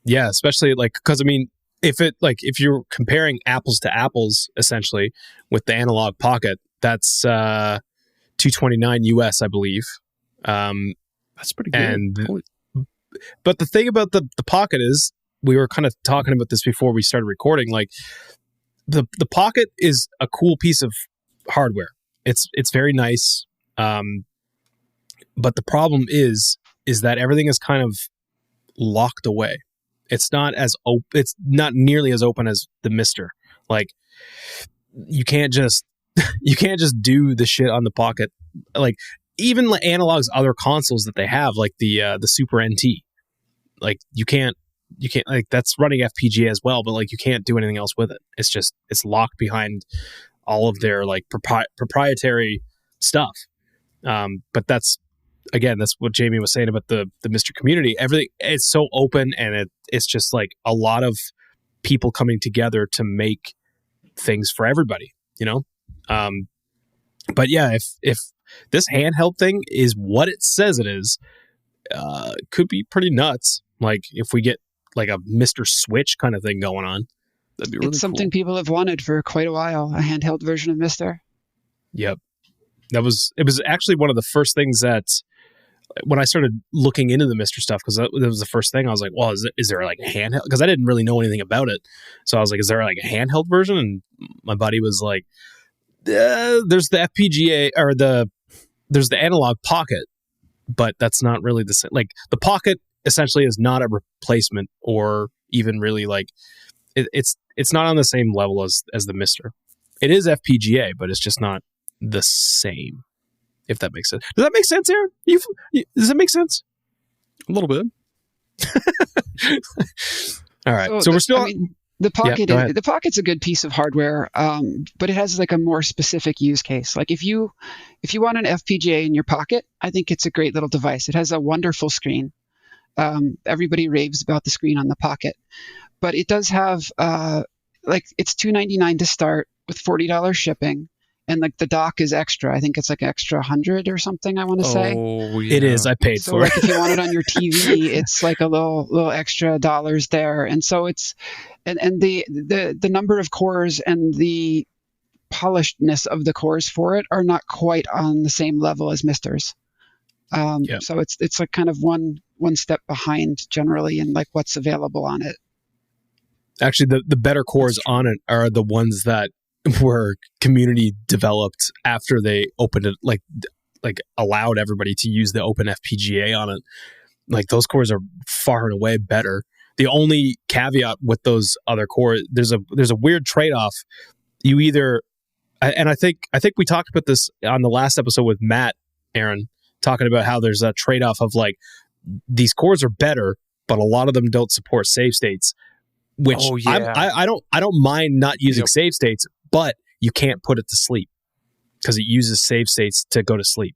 Yeah, especially like, because I mean, if you're comparing apples to apples, essentially with the Analogue Pocket, that's $229 US, I believe. That's pretty good. But the thing about the Pocket is, we were kind of talking about this before we started recording. Like the Pocket is a cool piece of hardware. It's very nice. But the problem is that everything is kind of locked away. It's not it's not nearly as open as the MiSTer. Like you can't just do the shit on the Pocket. Like even Analogue's other consoles that they have, like the Super NT, like you can't like, that's running FPGA as well, but like you can't do anything else with it. It's locked behind all of their like proprietary stuff. But that's what Jamie was saying about the MiSTer community. Everything, it's so open, and it's just like a lot of people coming together to make things for everybody, But yeah, if this handheld thing is what it says it is, could be pretty nuts. Like if we get like a MiSTer Switch kind of thing going on, that'd be really It's something people have wanted for quite a while, a handheld version of MiSTer. Yep. It was actually one of the first things that, when I started looking into the MiSTer stuff, because that was the first thing, I was like, well, is there like a handheld? Because I didn't really know anything about it. So I was like, is there like a handheld version? And my buddy was like, there's the FPGA, or there's the Analogue Pocket, but that's not really the same. Like the Pocket essentially is not a replacement, or even really like, it's not on the same level as the MiSTer. It is FPGA, but it's just not the same. If that makes sense. Does that make sense, Aaron? Does that make sense? A little bit. All right. So we're still. The Pocket. The Pocket's a good piece of hardware, but it has like a more specific use case. Like if you want an FPGA in your pocket, I think it's a great little device. It has a wonderful screen. Everybody raves about the screen on the Pocket, but it does have it's $299 to start with $40 shipping. And like the dock is extra. I think it's like extra 100 or something, I want to say. Oh, yeah. It is. I paid for like it. If you want it on your TV, it's like a little extra dollars there. And so it's and the number of cores and the polishedness of the cores for it are not quite on the same level as MiSTer's. So it's like kind of one step behind generally in like what's available on it. Actually, the better cores on it are the ones that were community developed after they opened it, like allowed everybody to use the open FPGA on it. Like those cores are far and away better. The only caveat with those other cores, there's a weird trade-off. You either, and I think we talked about this on the last episode with Matt, Aaron, talking about how there's a trade-off of like these cores are better, but a lot of them don't support save states. Which I don't mind not using save states, but you can't put it to sleep because it uses save states to go to sleep.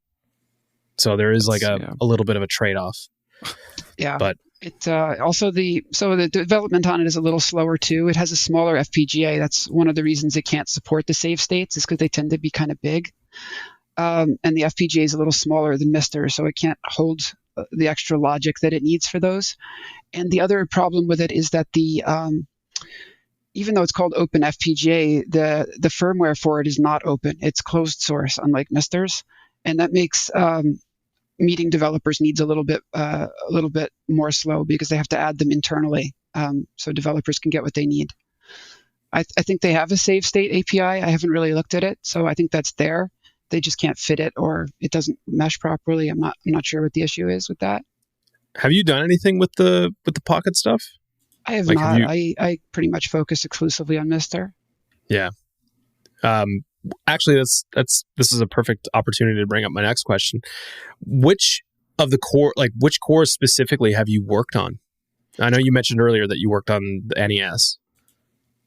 So there is like a little bit of a trade-off. Yeah, but it also the development on it is a little slower too. It has a smaller FPGA. That's one of the reasons it can't support the save states, is because they tend to be kind of big, and the FPGA is a little smaller than MiSTer, so it can't hold the extra logic that it needs for those. And the other problem with it is that even though it's called Open FPGA, the firmware for it is not open. It's closed source, unlike MiSTer's, and that makes meeting developers needs a little bit more slow because they have to add them internally, so developers can get what they need. I think they have a save state API. I haven't really looked at it, so I think that's there. They just can't fit it, or it doesn't mesh properly. I'm not sure what the issue is with that. Have you done anything with the Pocket stuff? I have not. I pretty much focus exclusively on MiSTer. Yeah. Actually, this is a perfect opportunity to bring up my next question. Which cores specifically have you worked on? I know you mentioned earlier that you worked on the NES.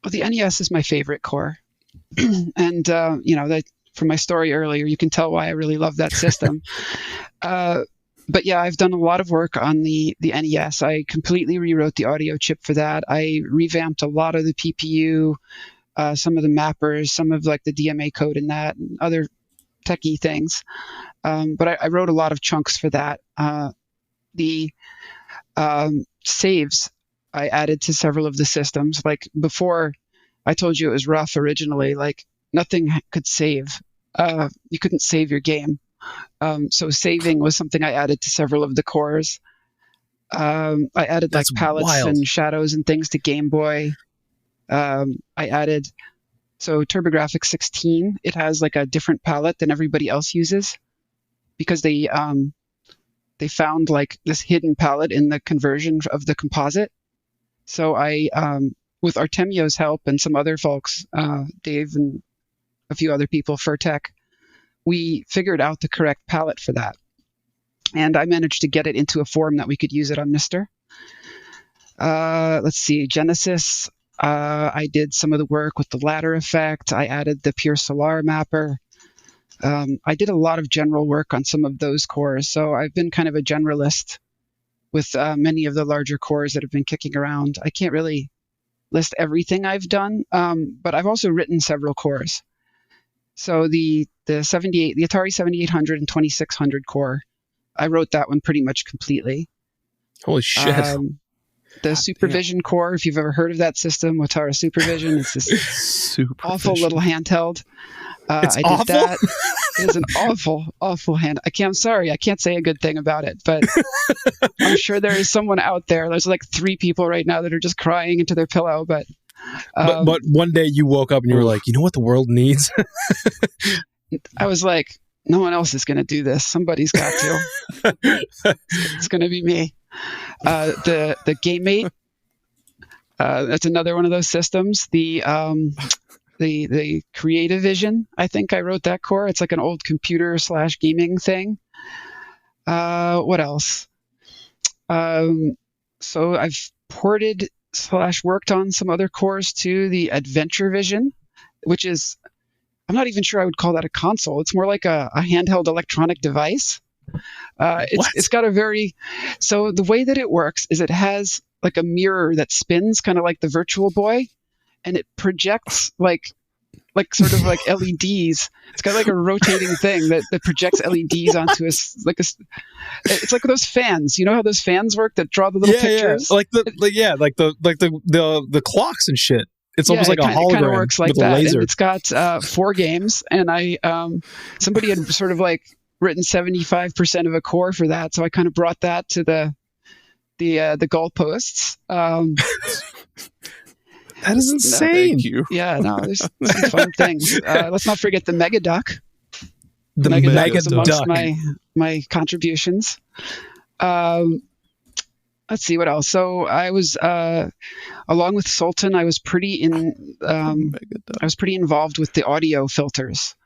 Well, the NES is my favorite core, and from my story earlier, you can tell why I really love that system. But yeah, I've done a lot of work on the NES. I completely rewrote the audio chip for that. I revamped a lot of the PPU, some of the mappers, some of like the DMA code in that, and other techie things. But I wrote a lot of chunks for that. The saves I added to several of the systems. Like before, I told you it was rough originally. Like nothing could save. You couldn't save your game. So saving was something I added to several of the cores. I added like palettes and shadows and things to Game Boy. I added, so TurboGrafx 16, it has like a different palette than everybody else uses because they found like this hidden palette in the conversion of the composite. So I, with Artemio's help and some other folks, Dave and a few other people, Furtech, we figured out the correct palette for that. And I managed to get it into a form that we could use it on MiSTer. Let's see, Genesis. I did some of the work with the ladder effect. I added the Pure Solar mapper. I did a lot of general work on some of those cores. So I've been kind of a generalist with many of the larger cores that have been kicking around. I can't really list everything I've done, but I've also written several cores. So the Atari 7800 and 2600 core, I wrote that one pretty much completely. Holy shit. The Supervision core, if you've ever heard of that system, Atari Supervision, it's this awful little handheld. It's I did that. It is an awful hand. I'm sorry, I can't say a good thing about it, but I'm sure there is someone out there. There's like 3 people right now that are just crying into their pillow, but one day you woke up and you were like, you know what the world needs? I was like, no one else is going to do this. Somebody's got to. It's going to be me. The GameMate, that's another one of those systems. The Creative Vision, I think I wrote that core. It's like an old computer / gaming thing. What else? So I've ported / worked on some other cores too. The Adventure Vision, which is, I'm not even sure I would call that a console. It's more like a handheld electronic device. It's got so the way that it works is it has like a mirror that spins kind of like the Virtual Boy, and it projects like sort of like LEDs. It's got like a rotating thing that projects LEDs onto it's like those fans. You know how those fans work that draw the little pictures? Yeah. Like the clocks and shit. It's almost like a hologram. It kind of works like that. And it's got 4 games, and somebody had sort of like written 75% of a core for that, so I kind of brought that to the goalposts. That is insane. Thank you. Yeah, no, there's some fun things. Let's not forget the Mega Duck. The Mega Mega was amongst Duck. my contributions. Let's see what else. So I was, along with Sultan, I was pretty involved with the audio filters.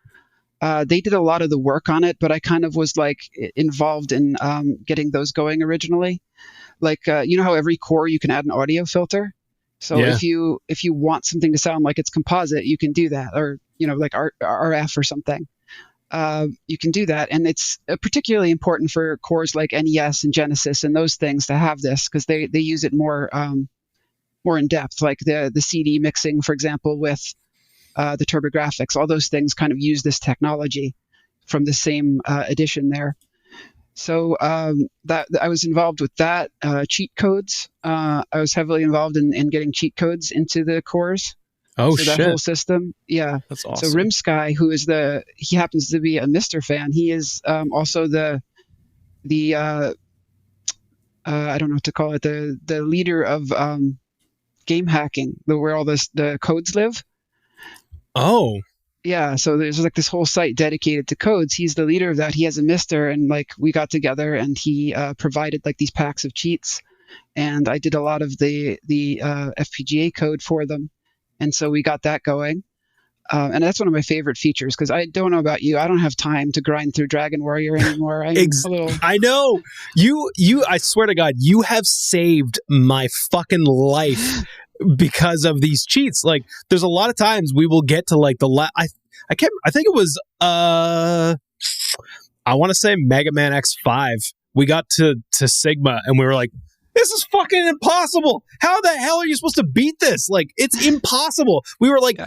They did a lot of the work on it, but I kind of was like involved in getting those going originally. Like you know how every core you can add an audio filter. So if you want something to sound like it's composite, you can do that, or like RF or something. You can do that, and it's particularly important for cores like NES and Genesis and those things to have this, because they use it more in depth, like the CD mixing, for example, with the TurboGrafx. All those things kind of use this technology from the same edition there. So that I was involved with that. Cheat codes. I was heavily involved in getting cheat codes into the cores. Oh, so that whole system. Yeah. That's awesome. So Rimsky, who is he happens to be a MiSTer fan. He is also the I don't know what to call it, the leader of game hacking, where all the codes live. Oh. Yeah, so there's like this whole site dedicated to codes. He's the leader of that. He has a MiSTer, and like we got together, and he provided like these packs of cheats, and I did a lot of the FPGA code for them, and so we got that going. And that's one of my favorite features, because I don't know about you, I don't have time to grind through Dragon Warrior anymore. I know you. I swear to God, you have saved my fucking life. Because of these cheats. Like, there's a lot of times we will get to like I think it was I want to say Mega Man X5. We got to Sigma and we were like, this is fucking impossible. How the hell are you supposed to beat this? Like, it's impossible. We were like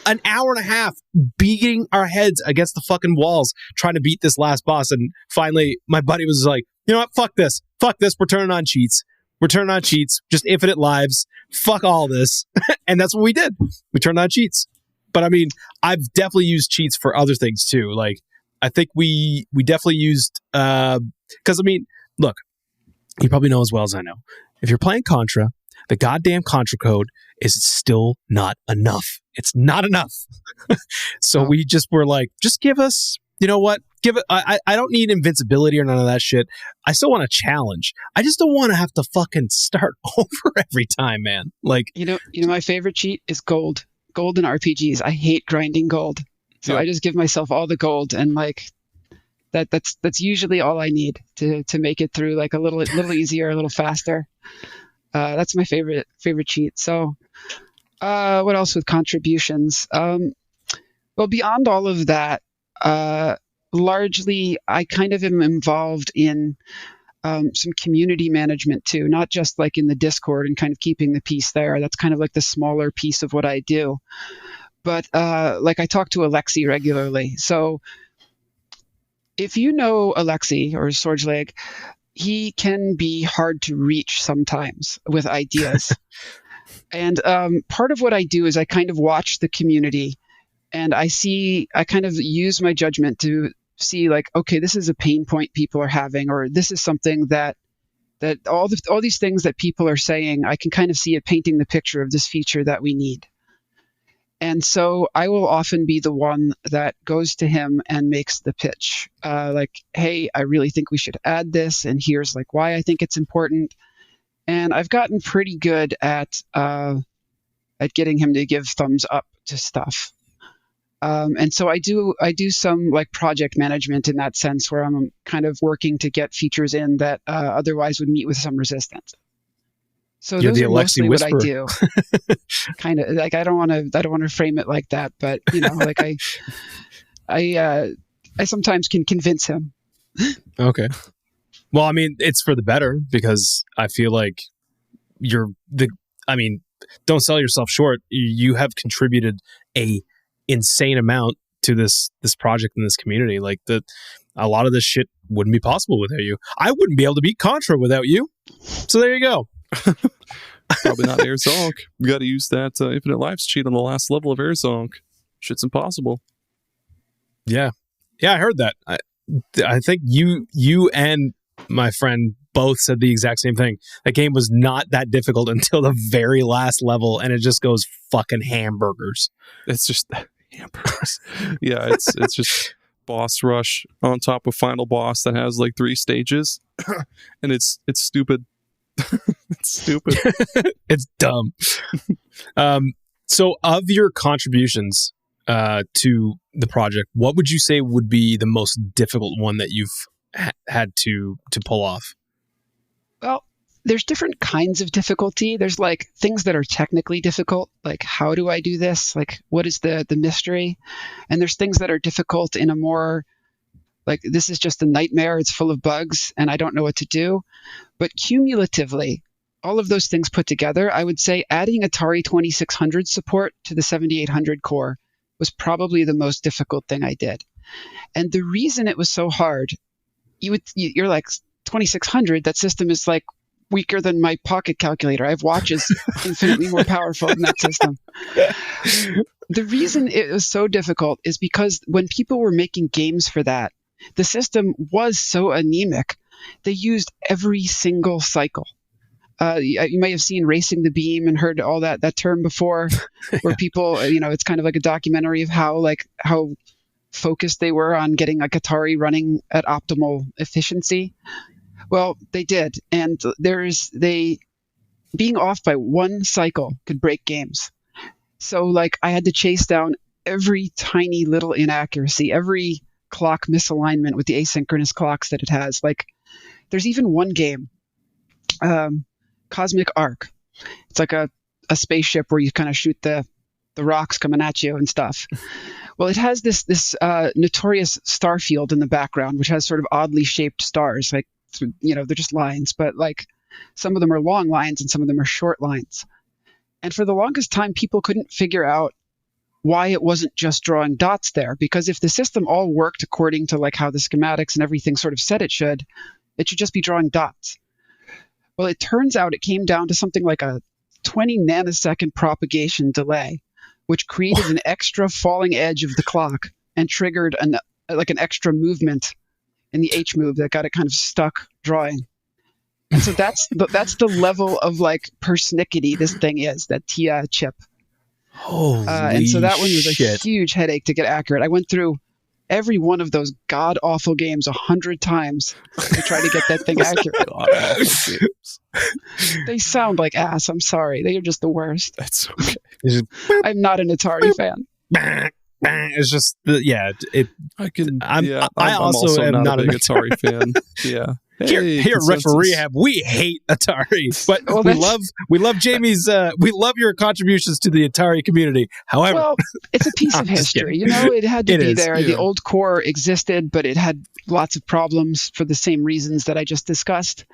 an hour and a half beating our heads against the fucking walls trying to beat this last boss, and finally my buddy was like, you know what, fuck this, we're turning on cheats. Just infinite lives. Fuck all this. And that's what we did. We turned on cheats. But I mean, I've definitely used cheats for other things too. Like, I think we definitely used, because I mean, look, you probably know as well as I know, if you're playing Contra, the goddamn Contra code is still not enough. It's not enough. So we just were like, just give us, you know what? Give it. I don't need invincibility or none of that shit. I still want a challenge. I just don't want to have to fucking start over every time, man. Like, you know, my favorite cheat is gold. Gold in RPGs. I hate grinding gold, so I just give myself all the gold, and like that's usually all I need to make it through like a little easier, a little faster. That's my favorite cheat. So, what else with contributions? Well, beyond all of that. Largely, I kind of am involved in some community management too, not just like in the Discord and kind of keeping the peace there. That's kind of like the smaller piece of what I do. But like I talk to Alexi regularly. So if you know Alexi or Sorgeleg, he can be hard to reach sometimes with ideas. And part of what I do is I kind of watch the community. And I kind of use my judgment to see like, okay, this is a pain point people are having, or this is something that all these things that people are saying, I can kind of see it painting the picture of this feature that we need. And so I will often be the one that goes to him and makes the pitch. Like, hey, I really think we should add this, and here's like why I think it's important. And I've gotten pretty good at getting him to give thumbs up to stuff. And so I do some like project management in that sense, where I'm kind of working to get features in that otherwise would meet with some resistance. So You're those are mostly whisperer. what I do. Kind of like I don't want to frame it like that, but you know, like I sometimes can convince him. Okay. Well, I mean, it's for the better, because I feel like don't sell yourself short. You have contributed a insane amount to this project and this community. Like, a lot of this shit wouldn't be possible without you. I wouldn't be able to beat Contra without you. So there you go. Probably not Airzonk. You got to use that infinite lives cheat on the last level of Airzonk. Shit's impossible. Yeah, I heard that. I think you and my friend both said the exact same thing. That game was not that difficult until the very last level, and it just goes fucking hamburgers. It's just hamburgers. Yeah, it's just boss rush on top of final boss that has like 3 stages, and it's stupid. It's stupid. It's dumb. So, of your contributions to the project, what would you say would be the most difficult one that you've had to pull off? Well, there's different kinds of difficulty. There's like things that are technically difficult, like how do I do this? Like what is the mystery? And there's things that are difficult in a more like this is just a nightmare. It's full of bugs and I don't know what to do. But cumulatively, all of those things put together, I would say adding Atari 2600 support to the 7800 core was probably the most difficult thing I did. And the reason it was so hard, you're like 2600, that system is like weaker than my pocket calculator. I have watches infinitely more powerful than that system. The reason it was so difficult is because when people were making games for that, the system was so anemic. They used every single cycle. You may have seen Racing the Beam and heard all that term before, where people, it's kind of like a documentary of how focused they were on getting like Atari running at optimal efficiency. Well, they did, and being off by one cycle could break games. So like I had to chase down every tiny little inaccuracy, every clock misalignment with the asynchronous clocks that it has. Like there's even one game, Cosmic Arc. It's like a spaceship where you kind of shoot the rocks coming at you and stuff. Well, it has this notorious star field in the background, which has sort of oddly shaped stars. Like, they're just lines, but like some of them are long lines and some of them are short lines. And for the longest time, people couldn't figure out why it wasn't just drawing dots there. Because if the system all worked according to like how the schematics and everything sort of said it should just be drawing dots. Well, it turns out it came down to something like a 20 nanosecond propagation delay, which created an extra falling edge of the clock and triggered an extra movement in the H move that got it kind of stuck drawing. And so that's the level of like persnickety this thing is, that TIA chip. Holy and so that one was a shit. huge headache to get accurate. I went through every one of those god awful games 100 times to try to get that thing accurate. They sound like ass. I'm sorry. They are just the worst. That's okay. I'm not an Atari fan. It's just I'm also am not a big Atari fan. Yeah. Here at REHAB, we hate Atari, but we love Jamie's. We love your contributions to the Atari community. However, it's a piece of history. It had to be there. Yeah. The old core existed, but it had lots of problems for the same reasons that I just discussed.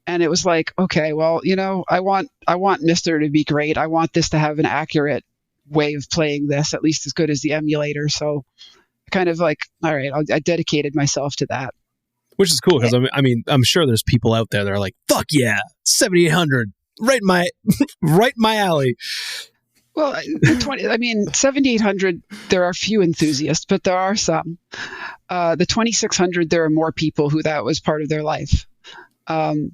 And it was like, okay, well, I want MiSTer to be great. I want this to have an accurate way of playing this, at least as good as the emulator. So, kind of like, all right, I dedicated myself to that. Which is cool because I'm sure there's people out there that are like, "Fuck yeah, 7800, right in my alley." Well, 7800. There are few enthusiasts, but there are some. The 2600, there are more people who that was part of their life, and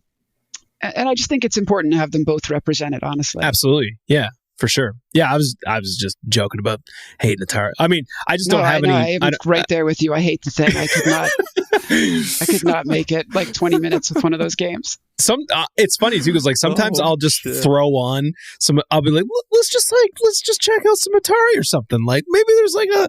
I just think it's important to have them both represented. Honestly, absolutely, yeah. For sure. Yeah, I was just joking about hating Atari. I mean, I just don't have any. I'm right there with you. I hate the thing. I could not make it like 20 minutes with one of those games. It's funny too because like sometimes I'll just throw on some. I'll be like, let's just check out some Atari or something. Like maybe there's like a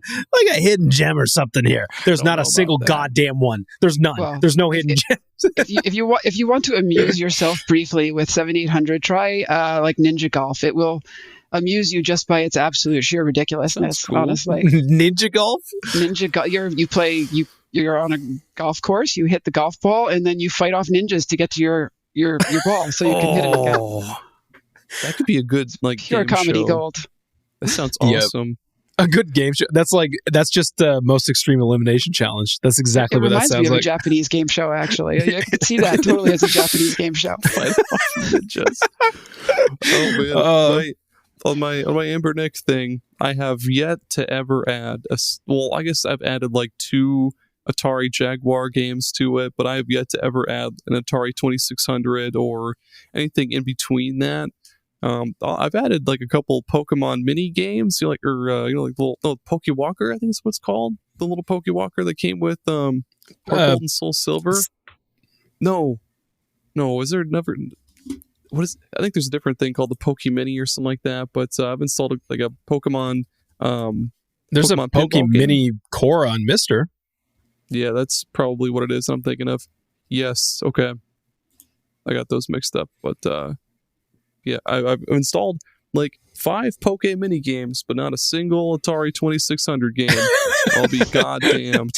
hidden gem or something here. There's not a single goddamn one. There's none. Well, there's no hidden gems. if you want to amuse yourself briefly with 7800, try like Ninja Golf. It will amuse you just by its absolute sheer ridiculousness. Cool. Honestly, Ninja Golf. You're on a golf course. You hit the golf ball, and then you fight off ninjas to get to your ball, so you can hit it again. That could be a good pure game comedy show. Gold. That sounds awesome. A good game show. That's just the most extreme elimination challenge. That's exactly what that sounds like. It reminds me of a Japanese game show. Actually, I could see that totally as a Japanese game show. Fight off ninjas. Oh man. On my Anbernic thing, I have yet to ever add I guess I've added like 2 Atari Jaguar games to it, but I have yet to ever add an Atari 2600 or anything in between that. I've added like a couple Pokemon mini games, like the little Pokewalker, I think is what it's called. The little Pokewalker that came with Heart Gold and Soul Silver. No, is there never? What is? I think there's a different thing called the Pokemini or something like that. But I've installed a Pokemon. There's Pokemon a Pokemini core on MiSTer. Yeah, that's probably what it is. I'm thinking of. Yes, okay, I got those mixed up, but. Yeah, I've installed like 5 Poke Mini games, but not a single Atari 2600 game. I'll be goddamned.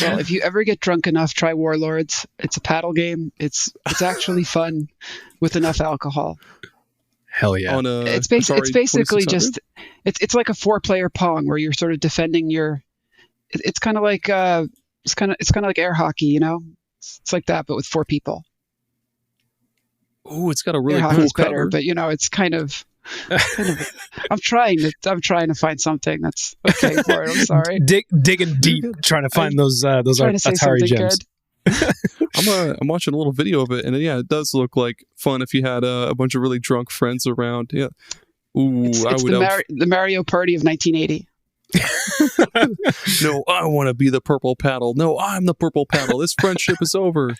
Well, if you ever get drunk enough, try Warlords. It's a paddle game. It's actually fun with enough alcohol. Hell yeah! It's basically just it's like a 4-player Pong where you're sort of defending your. It's kind of like it's kind of like air hockey, you know. It's like that, but with 4 people. Oh, it's got a really cool cover. Better, but it's kind of I'm trying to find something that's okay for it. I'm sorry. Digging deep, trying to find those Atari gems. I'm watching a little video of it, and yeah, it does look like fun if you had a bunch of really drunk friends around. Yeah. Ooh, it's the Mario Party of 1980. No, I want to be the purple paddle. No, I'm the purple paddle. This friendship is over.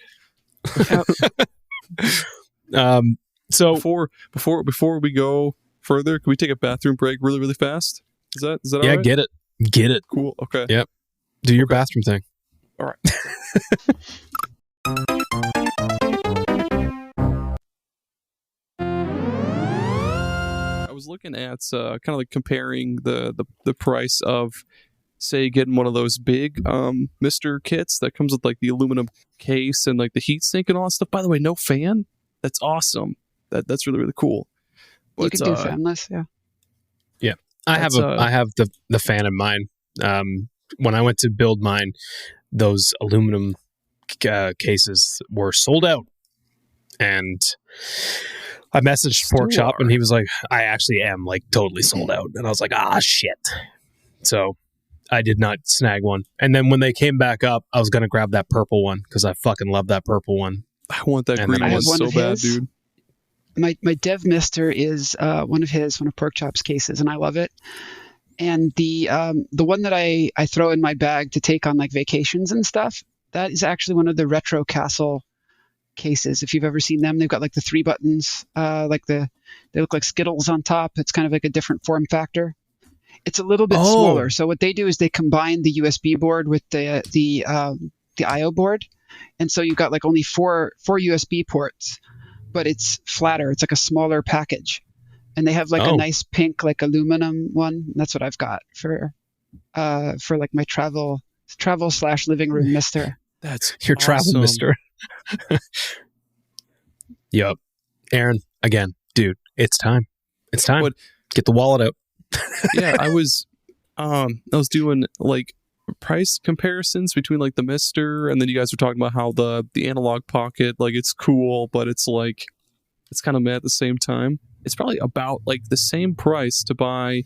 So before we go further, can we take a bathroom break really, really fast? Is that yeah, all right? Get it. Cool. Okay. Yep. Do your bathroom thing. All right. I was looking at kind of like comparing the price of, say, getting one of those big MiSTer kits that comes with like the aluminum case and like the heat sink and all that stuff. By the way, no fan. That's awesome. That's really, really cool. But, you can do fanless, yeah. Yeah, I have the fan in mine. When I went to build mine, those aluminum cases were sold out, and I messaged Pork Chop, and he was like, "I actually am like totally sold out," and I was like, "Ah, shit." So I did not snag one, and then when they came back up, I was gonna grab that purple one because I fucking love that purple one. I want that green one so bad, dude. My Dev MiSTer is one of Pork Chop's cases, and I love it. And the one that I throw in my bag to take on like vacations and stuff, that is actually one of the Retro Castle cases. If you've ever seen them, they've got like the 3 buttons, they look like Skittles on top. It's kind of like a different form factor. It's a little bit smaller. So what they do is they combine the USB board with the I/O board. And so you've got like only four USB ports, but it's flatter. It's like a smaller package. And they have like a nice pink, like aluminum one. That's what I've got for like my travel / living room MiSTer. That's your awesome. Travel MiSTer. Yup. Aaron, again, dude, it's time. It's time. Get the wallet out. Yeah, I was doing like price comparisons between like the MiSTer, and then you guys were talking about how the Analogue Pocket, like it's cool, but it's like it's kind of meh at the same time. It's probably about like the same price to buy.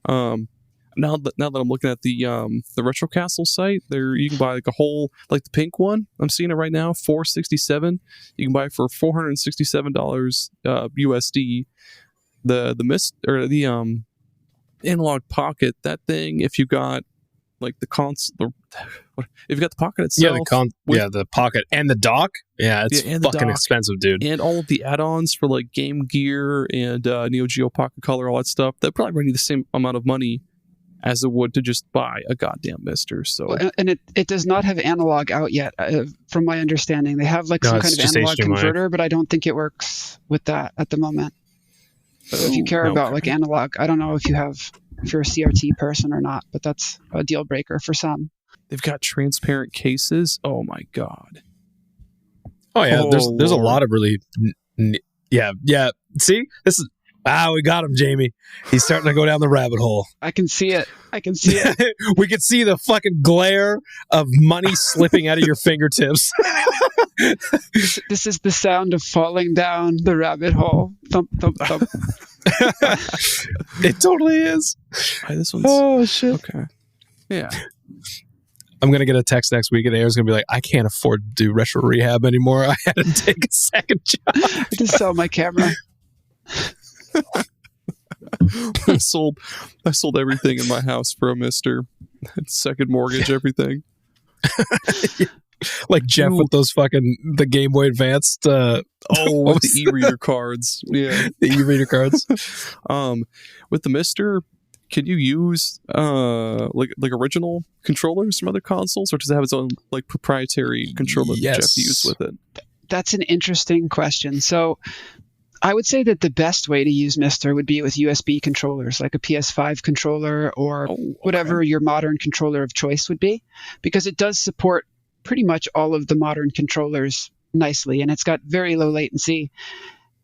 Now that I'm looking at the Retro Castle site, there you can buy like a whole, like the pink one. I'm seeing it right now, $467. You can buy it for $467 USD. The MiSTer or the Analogue Pocket, that thing, if you got like the console, if you got the Pocket itself, the Pocket and the dock, it's fucking expensive, dude. And all of the add-ons for like Game Gear and Neo Geo Pocket Color, all that stuff, that probably run you the same amount of money as it would to just buy a goddamn MiSTer. So, and it does not have analog out yet, from my understanding. They have like some kind of analog converter, but I don't think it works with that at the moment. But if you care about like analog, I don't know if you're a CRT person or not, but that's a deal breaker for some. They've got transparent cases. Oh my god. Oh yeah, there's a lot of really yeah. See, this is we got him, Jamie. He's starting to go down the rabbit hole. I can see it. We can see the fucking glare of money slipping out of your fingertips. This is the sound of falling down the rabbit hole. Thump, thump, thump. It totally is. This one's shit. Okay. Yeah. I'm going to get a text next week and Aaron's going to be like, I can't afford to do retro rehab anymore. I had to take a second job. I just sell my camera. I sold everything in my house for a MiSTer. Second mortgage, everything. Like Jeff with those the Game Boy Advanced. With the e-reader cards. Yeah. The e-reader cards. With the MiSTer, can you use like original controllers from other consoles, or does it have its own like proprietary controller that you have to use with it? That's an interesting question. So I would say that the best way to use MiSTer would be with USB controllers, like a PS5 controller or whatever your modern controller of choice would be, because it does support pretty much all of the modern controllers nicely, and it's got very low latency.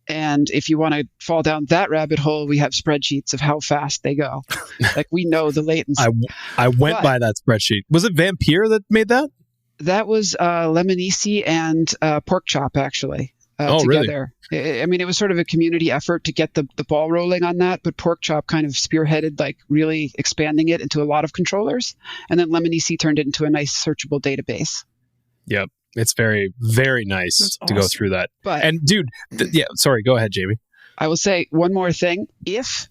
And if you want to fall down that rabbit hole, we have spreadsheets of how fast they go. Like, we know the latency. I went by that spreadsheet. Was it Vampire that made that? That was Lemonisi and Pork Chop, actually, together. Really? I mean, it was sort of a community effort to get the ball rolling on that, but Pork Chop kind of spearheaded, like, really expanding it into a lot of controllers. And then Lemonisi turned it into a nice searchable database. Yep. It's very, very nice to go through that. And dude, sorry, go ahead, Jamie. I will say one more thing. If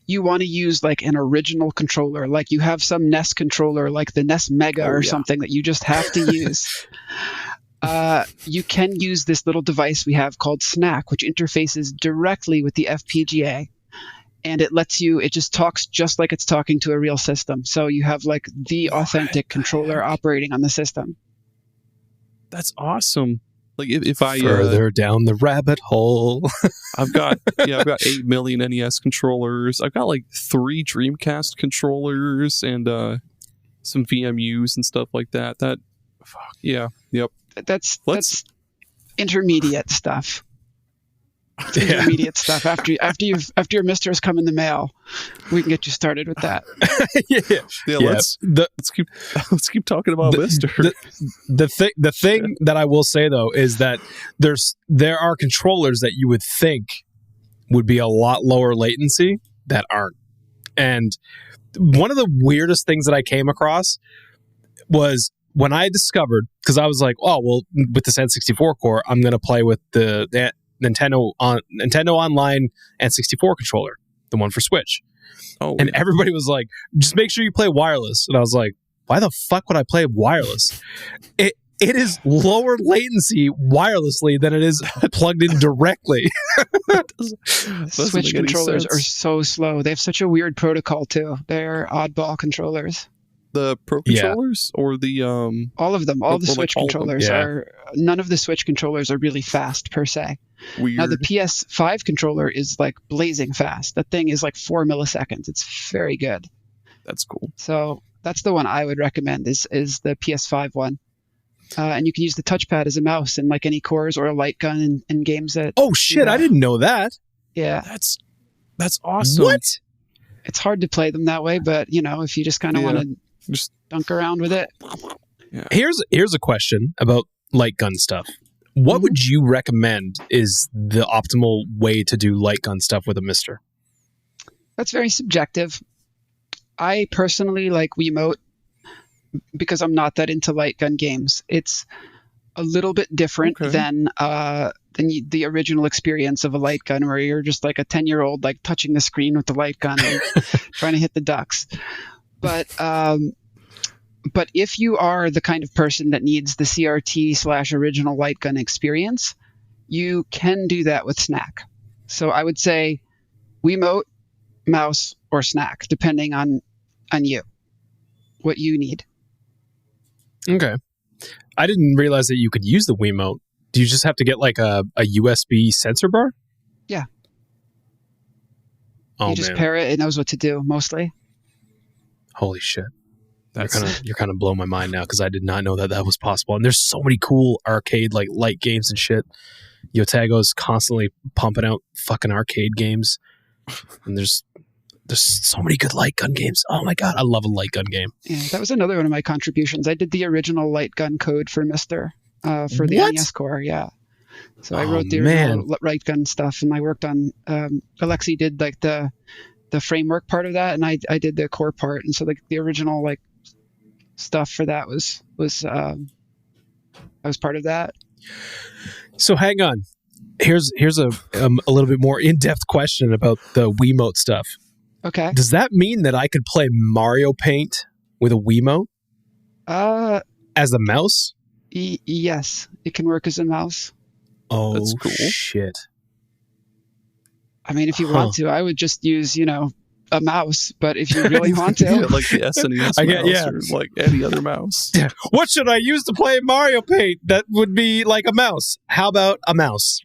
you want to use like an original controller, like you have some NES controller, like the NES Mega or something that you just have to use, you can use this little device we have called Snack, which interfaces directly with the FPGA. And it just talks just like it's talking to a real system. So you have like the authentic controller operating on the system. That's awesome. Like if I further down the rabbit hole, I've got 8 million NES controllers. I've got like 3 Dreamcast controllers and some VMUs and stuff like that. That's intermediate stuff. Intermediate stuff. After your MiSTers come in the mail, we can get you started with that. Let's keep talking about MiSTer. The thing that I will say though is that there are controllers that you would think would be a lot lower latency that aren't. And one of the weirdest things that I came across was when I discovered, because I was like, oh well, with this N64 core, I'm going to play with the Nintendo Online N64 controller, the one for Switch. And everybody was like, just make sure you play wireless. And I was like, why the fuck would I play wireless? It is lower latency wirelessly than it is plugged in directly. Switch controllers are so slow. They have such a weird protocol too. They're oddball controllers. The Pro controllers or the all of them, all the Switch controllers are. None of the Switch controllers are really fast per se. Weird. Now the PS5 controller is like blazing fast. That thing is like 4 milliseconds. It's very good. That's cool. So that's the one I would recommend is the PS5 one. And you can use the touchpad as a mouse in like any cores or a light gun in games that. Oh shit! I didn't know that. Yeah, that's awesome. What? It's hard to play them that way, but if you just kind of want to just dunk around with it. Yeah. Here's a question about light gun stuff. What would you recommend is the optimal way to do light gun stuff with a MiSTer? That's very subjective. I personally like Wiimote because I'm not that into light gun games. It's a little bit different than the original experience of a light gun, where you're just like a 10-year-old like touching the screen with the light gun and trying to hit the ducks. But if you are the kind of person that needs the CRT/original light gun experience, you can do that with Snack. So I would say Wiimote, mouse, or Snack, depending on you, what you need. Okay. I didn't realize that you could use the Wiimote. Do you just have to get like a USB sensor bar? Yeah. Oh, you just pair it. It knows what to do, mostly. Holy shit. You're kind of blowing my mind now because I did not know that was possible. And there's so many cool arcade like light games and shit. Yotago's constantly pumping out fucking arcade games, and there's so many good light gun games. Oh my god, I love a light gun game. Yeah, that was another one of my contributions. I did the original light gun code for MiSTer for the NES core. Yeah, so I wrote the original light gun stuff, and I worked on. Alexi did like the framework part of that, and I did the core part. And so the original like stuff for that was I was part of that. So hang on. Here's a little bit more in-depth question about the Wiimote stuff. Okay. Does that mean that I could play Mario Paint with a Wiimote as a mouse? Yes, it can work as a mouse. Oh, that's cool. Shit. I mean, if you want to, I would just use, a mouse. But if you really want to, like the SNES mouse or like any other mouse. What should I use to play Mario Paint that would be like a mouse? How about a mouse?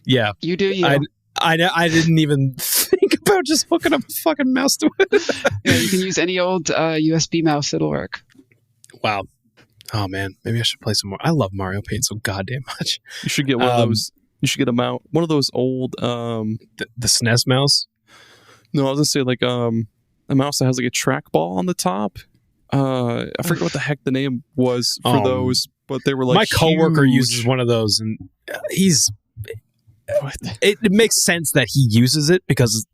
Yeah. You do you. I didn't even think about just hooking up a fucking mouse to it. Yeah, you can use any old USB mouse. It'll work. Wow. Oh, man. Maybe I should play some more. I love Mario Paint so goddamn much. You should get one of those. You should get one of those old... the SNES mouse? No, I was going to say like a mouse that has like a trackball on the top. I forget what the heck the name was for those, but they were like my coworker huge. uses one of those, and it makes sense that he uses it because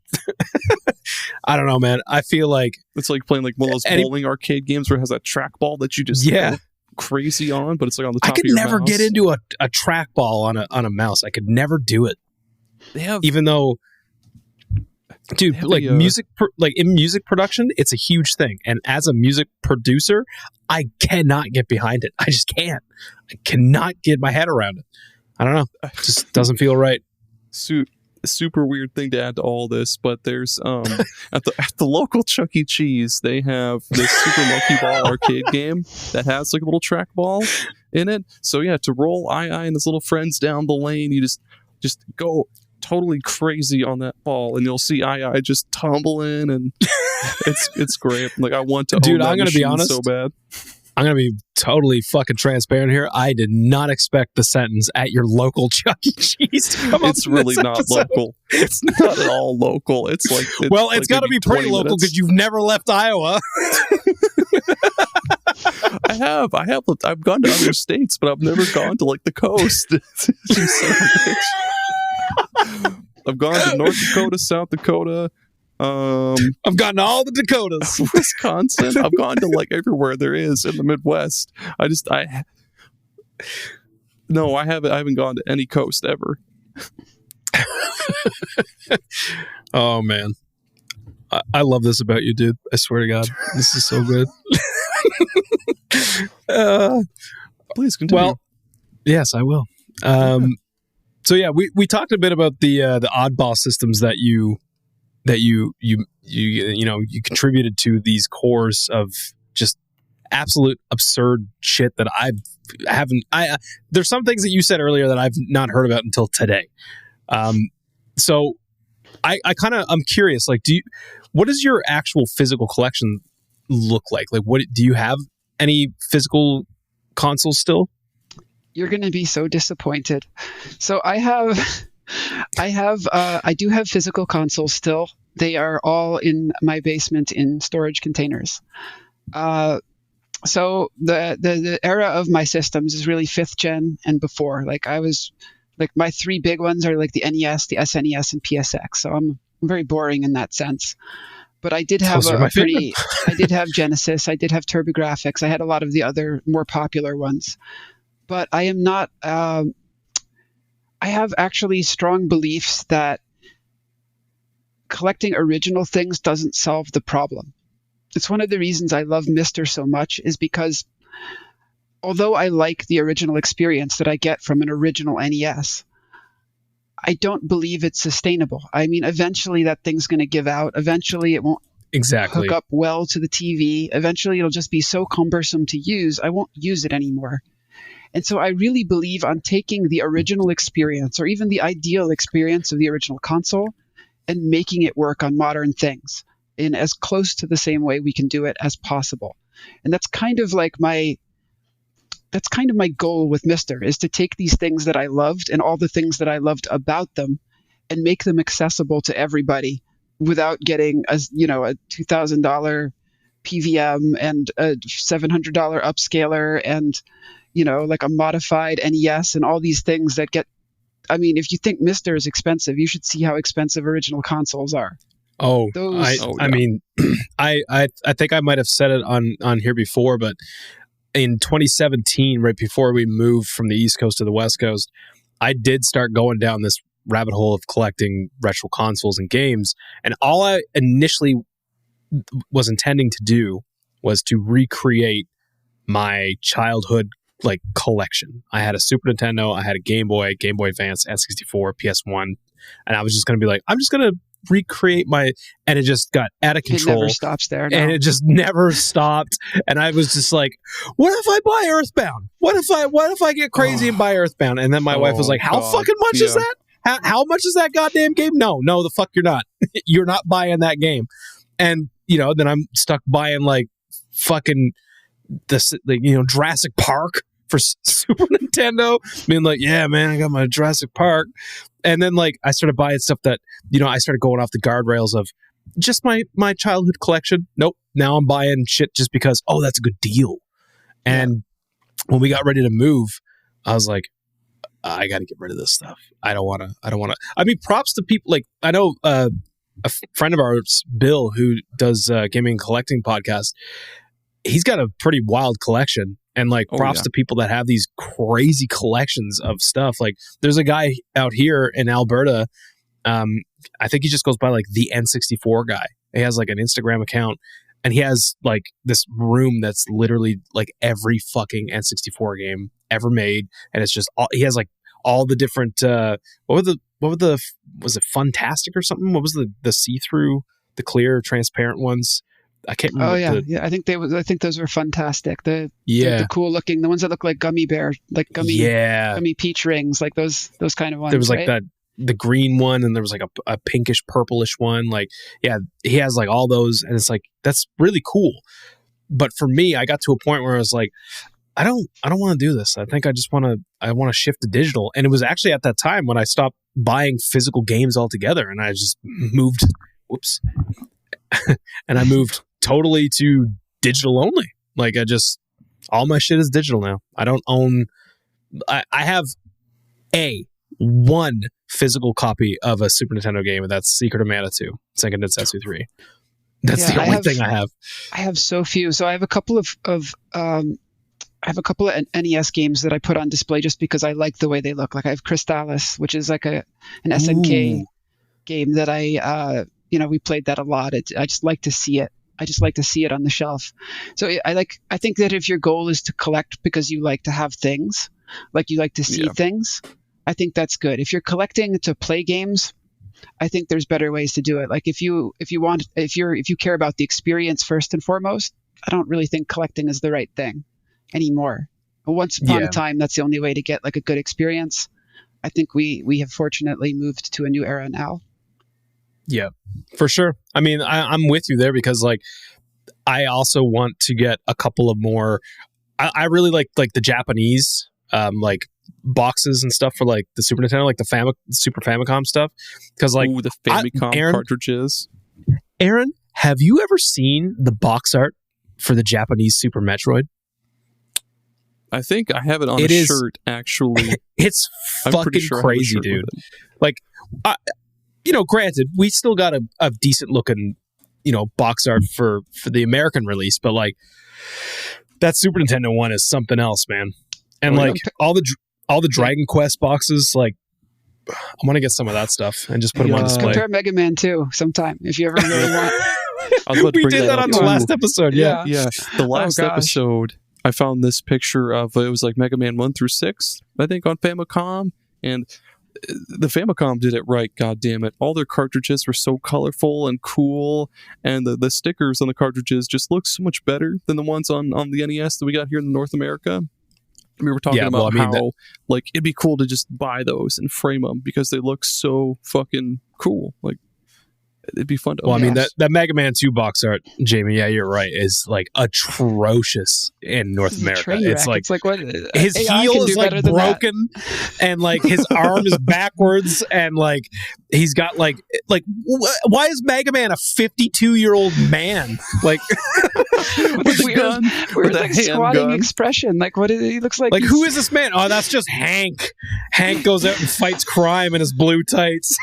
I don't know, man. I feel like it's like playing like one of those bowling arcade games where it has that trackball that you just go crazy on, but it's like on the top. I could of your never mouse. get into a trackball on a mouse. I could never do it. Even though. Dude, like music, like in music production, it's a huge thing. And as a music producer, I cannot get behind it. I just can't. I cannot get my head around it. I don't know. It just doesn't feel right. Super weird thing to add to all this, but there's at the local Chuck E. Cheese, they have this Super Monkey Ball arcade game that has like a little trackball in it. So yeah, to roll I and his little friends down the lane, you just go totally crazy on that ball, and you'll see I just tumble in, and it's great. Like I want to, dude. Own that I'm gonna be honest, so bad. I'm gonna be totally fucking transparent here. I did not expect the sentence "at your local Chuck E. Cheese" to come up. It's really not local. It's not at all local. It's like it's got to be pretty local because you've never left Iowa. I've gone to other states, but I've never gone to like the coast. I've gone to North Dakota, South Dakota. I've gone to all the Dakotas, Wisconsin. I've gone to like everywhere there is in the Midwest. I haven't gone to any coast ever. Oh man, I love this about you, dude. I swear to God, this is so good. Please continue. Well, yes, I will. So yeah, we talked a bit about the oddball systems that you contributed to these cores of just absolute absurd shit that there's some things that you said earlier that I've not heard about until today. So I'm curious, like, what does your actual physical collection look like? Like, what do you have any physical consoles still? You're going to be so disappointed. So I do have physical consoles still. They are all in my basement in storage containers. So the era of my systems is really 5th gen and before. Like my 3 big ones are like the NES, the SNES, and PSX. So I'm very boring in that sense. But I did have I did have Genesis. I did have TurboGrafx. I had a lot of the other more popular ones. But I am not, I have actually strong beliefs that collecting original things doesn't solve the problem. It's one of the reasons I love MiSTer so much, is because although I like the original experience that I get from an original NES, I don't believe it's sustainable. I mean, eventually that thing's going to give out. Eventually it won't hook up well to the TV. Eventually it'll just be so cumbersome to use, I won't use it anymore. And so I really believe on taking the original experience, or even the ideal experience of the original console, and making it work on modern things in as close to the same way we can do it as possible. And that's kind of like my goal with MiSTer, is to take these things that I loved and all the things that I loved about them and make them accessible to everybody without getting a $2,000 PVM and a $700 upscaler and like a modified NES and all these things that get, I mean, if you think MiSTer is expensive, you should see how expensive original consoles are. Oh, Those- I mean, I think I might have said it on here before, but in 2017, right before we moved from the East Coast to the West Coast, I did start going down this rabbit hole of collecting retro consoles and games. And all I initially was intending to do was to recreate my childhood like collection. I had a Super Nintendo, I had a Game Boy Advance, N64, PS1, and I was just going to be like, I'm just going to recreate and it just got out of control. It never stops there. No. And it just never stopped. And I was just like, what if I buy Earthbound? What if I get crazy and buy Earthbound? And then my wife was like, how fucking much is that? How much is that goddamn game? No, the fuck you're not. You're not buying that game. And, then I'm stuck buying like fucking Jurassic Park for Super Nintendo, being like, yeah, man, I got my Jurassic Park. And then like I started buying stuff that, I started going off the guardrails of just my childhood collection. Nope. Now I'm buying shit just because, that's a good deal. And when we got ready to move, I was like, I got to get rid of this stuff. I don't want to. I mean, props to people. Like, I know a friend of ours, Bill, who does gaming and collecting podcast. He's got a pretty wild collection. And like props to people that have these crazy collections of stuff. Like there's a guy out here in Alberta. I think he just goes by like the N64 guy. He has like an Instagram account and he has like this room that's literally like every fucking N64 game ever made. And it's just he has like all the different was it Funtastic or something? What was the see-through, the clear, transparent ones? I can't remember. Oh yeah, I think those were fantastic. The cool looking, the ones that look like gummy bear, like gummy peach rings, like those kind of ones. There was like the green one, and there was like a pinkish purplish one. Like he has like all those, and it's like that's really cool. But for me, I got to a point where I was like, I don't want to do this. I think I want to shift to digital. And it was actually at that time when I stopped buying physical games altogether, and I just moved. Whoops. And I moved totally to digital only. Like all my shit is digital now. I don't own. I have one physical copy of a Super Nintendo game, and that's Secret of Mana 2, Sengoku Densetsu 3. That's the only thing I have. I have so few. So I have a couple of NES games that I put on display just because I like the way they look. Like I have Crystallis, which is like an SNK game that we played that a lot. I just like to see it. I just like to see it on the shelf. So I think that if your goal is to collect because you like to have things, like you like to see things, I think that's good. If you're collecting to play games, I think there's better ways to do it. Like if you care about the experience first and foremost, I don't really think collecting is the right thing anymore. But once upon a time, that's the only way to get like a good experience. I think we have fortunately moved to a new era now. Yeah, for sure. I mean, I'm with you there because like I also want to get a couple of more. I really like the Japanese like boxes and stuff for like the Super Nintendo, like the Super Famicom stuff. Because like the Famicom cartridges. Aaron, have you ever seen the box art for the Japanese Super Metroid? I think I have it on a shirt. Actually, it's fucking crazy, dude. Like. Granted, we still got a decent looking, box art for the American release, but like that Super Nintendo one is something else, man. And all the Dragon Quest boxes, like I want to get some of that stuff and just put them on display. Compare Mega Man 2 sometime if you ever really want. We did that on the last episode. Yeah. The last episode, I found this picture of it was like Mega Man 1 through 6, I think, on Famicom, and the Famicom did it right, god damn it. All their cartridges were so colorful and cool, and the stickers on the cartridges just look so much better than the ones on the NES that we got here in North America. We were talking about how like it'd be cool to just buy those and frame them because they look so fucking cool. Like it'd be fun to I mean that Mega Man 2 box art, Jamie, yeah, you're right, is like atrocious in North America. It's like what his heel is like broken and like his arm is backwards and like he's got like why is Mega Man a 52-year-old man? Like with weird like squatting expression. Like what is he looks like? Like who is this man? Oh, that's just Hank. Hank goes out and fights crime in his blue tights.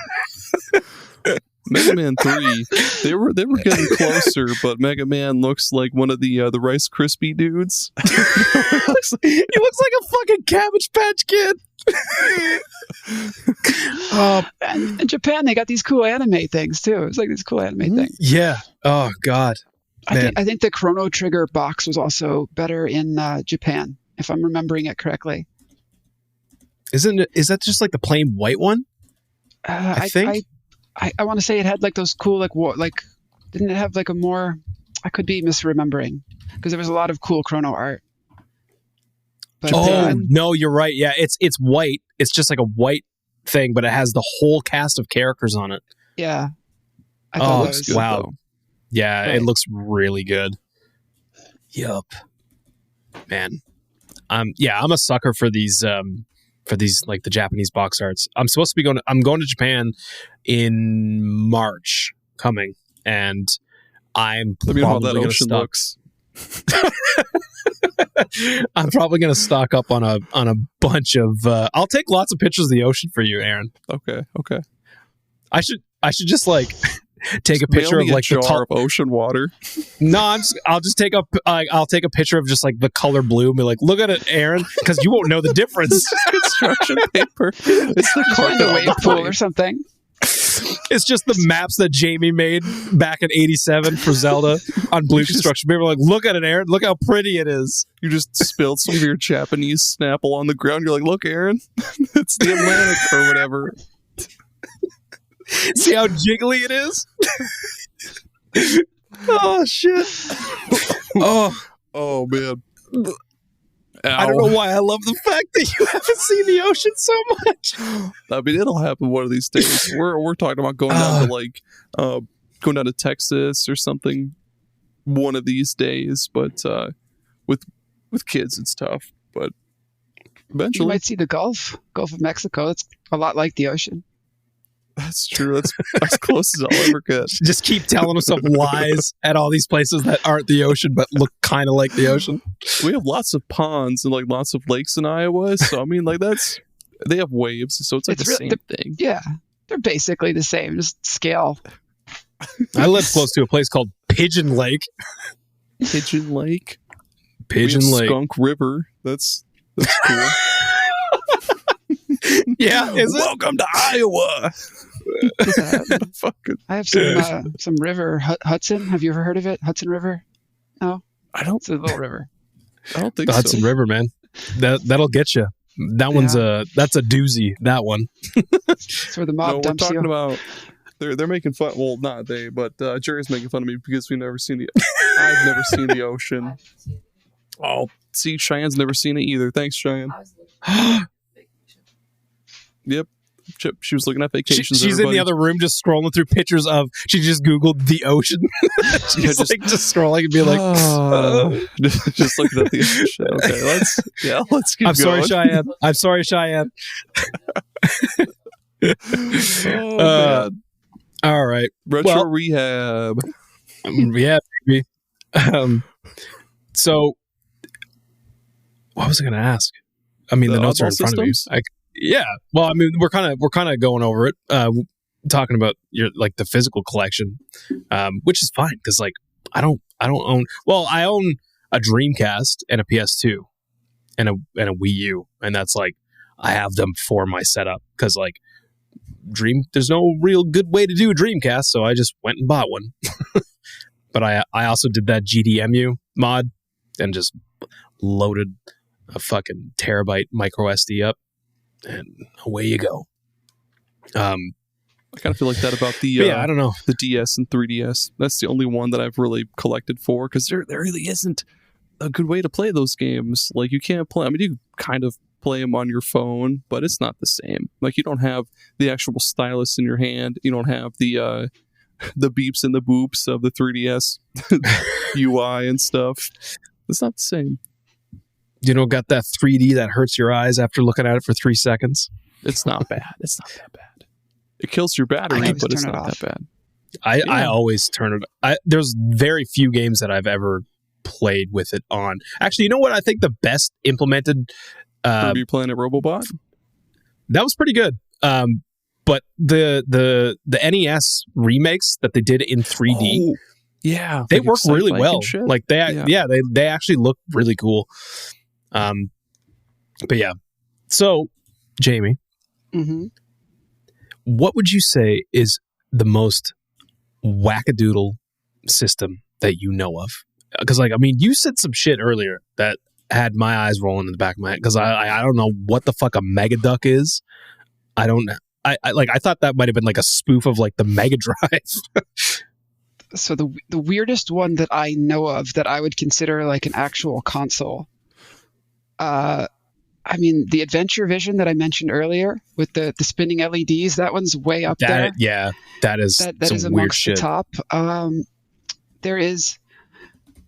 Mega Man 3, they were getting closer, but Mega Man looks like one of the Rice Krispie dudes. He looks like a fucking Cabbage Patch Kid. And in Japan, they got these cool anime things too. It's like these cool anime things. Yeah. Oh God. I think the Chrono Trigger box was also better in Japan, if I'm remembering it correctly. Is that just like the plain white one? I think. I want to say it had like those cool like didn't it have like a more? I could be misremembering because there was a lot of cool Chrono art. But, no, you're right. Yeah, it's white. It's just like a white thing, but it has the whole cast of characters on it. Yeah. I thought that was good, wow. though. Yeah, Right. It looks really good. Yup. Man. I'm a sucker for these like the Japanese box arts. I'm going to Japan in March coming, and I'm Let me know how probably that going to ocean stock. looks. I'm probably going to stock up on a bunch of I'll take lots of pictures of the ocean for you, Aaron. Okay. I should just like take a Mail picture me of a like the jar of ocean water. No, I'll just take I'll take a picture of just like the color blue and be like, look at it, Aaron, because you won't know the difference. Construction paper. It's the find carpet a on wave the pool plane. or something. It's just the maps that Jamie made back in '87 for Zelda on blue construction paper. Like, look at it, Aaron. Look how pretty it is. You just spilled some of your Japanese Snapple on the ground. You're like, look, Aaron, it's the Atlantic or whatever. See how jiggly it is? Oh shit! Oh man. I don't know why I love the fact that you haven't seen the ocean so much. I mean, it'll happen one of these days. We're talking about going down to like going down to Texas or something one of these days. But with kids, it's tough. But You eventually, might see the Gulf of Mexico. It's a lot like the ocean. that's true. That's as close as I'll ever get. Just keep telling himself lies at all these places that aren't the ocean but look kind of like the ocean. We have lots of ponds and like lots of lakes in Iowa. So I mean, like they have waves, so it's like It's the re- same thing. Yeah, they're basically the same, just scale. I live close to a place called Pigeon Lake. Pigeon Lake, Pigeon we have Lake. Skunk River. That's cool. Yeah, is it? Welcome to Iowa. Fucking, I have some river, Hudson. Have you ever heard of it? Hudson River? No, I don't it's a little river. think The Hudson so. River, man. That'll get you. That one's that's a doozy. That one. It's where the mob No, we're dumps talking you. about they're making fun. Well, not they, but Jerry's making fun of me because we've never seen the. I've never seen the ocean. Oh, see, Cheyenne's never seen it either. Thanks, Cheyenne. Yep. She was looking at vacations. She's in the other room just scrolling through pictures of. She just Googled the ocean. She's just scrolling and be like, just looking at the ocean. Okay, let's keep I'm sorry, going. Cheyenne. I'm sorry, Cheyenne. Oh, man. All right. Retro Rehab. Yeah, baby. So, what was I going to ask? I mean, the notes are in front of me. Yeah. Well, I mean, we're kind of going over it, talking about the physical collection, which is fine because like I don't own. Well, I own a Dreamcast and a PS2 and a Wii U, and that's like I have them for my setup because like there's no real good way to do a Dreamcast, so I just went and bought one. But I also did that GDMU mod and just loaded a fucking terabyte micro SD up. And away you go. I kind of feel like that about the I don't know, the DS and 3DS. That's the only one that I've really collected for because there really isn't a good way to play those games. Like you can't play. I mean, you kind of play them on your phone, but it's not the same. Like you don't have the actual stylus in your hand. You don't have the beeps and the boops of the 3DS UI and stuff. It's not the same. You don't got that 3D that hurts your eyes after looking at it for 3 seconds. It's not bad. It's not that bad. It kills your battery, but it's not that bad. I always turn it. There's very few games that I've ever played with it on. Actually, you know what? I think the best implemented Kirby Planet Robobot. that was pretty good. but the NES remakes that they did in 3D, yeah, they like work really Excite Bike well. and shit. Like they actually look really cool. But yeah, so Jamie, Mm-hmm. what would you say is the most wackadoodle system that you know of? Because, like, I mean, you said some shit earlier that had my eyes rolling in the back of my head. Because I don't know what the fuck a Mega Duck is. I don't. I thought that might have been like a spoof of like the Mega Drive. So the weirdest one that I know of that I would consider like an actual console. I mean, the Adventure Vision that I mentioned earlier with the spinning LEDs, that one's way up there. Yeah, that is that is some weird amongst shit. the top.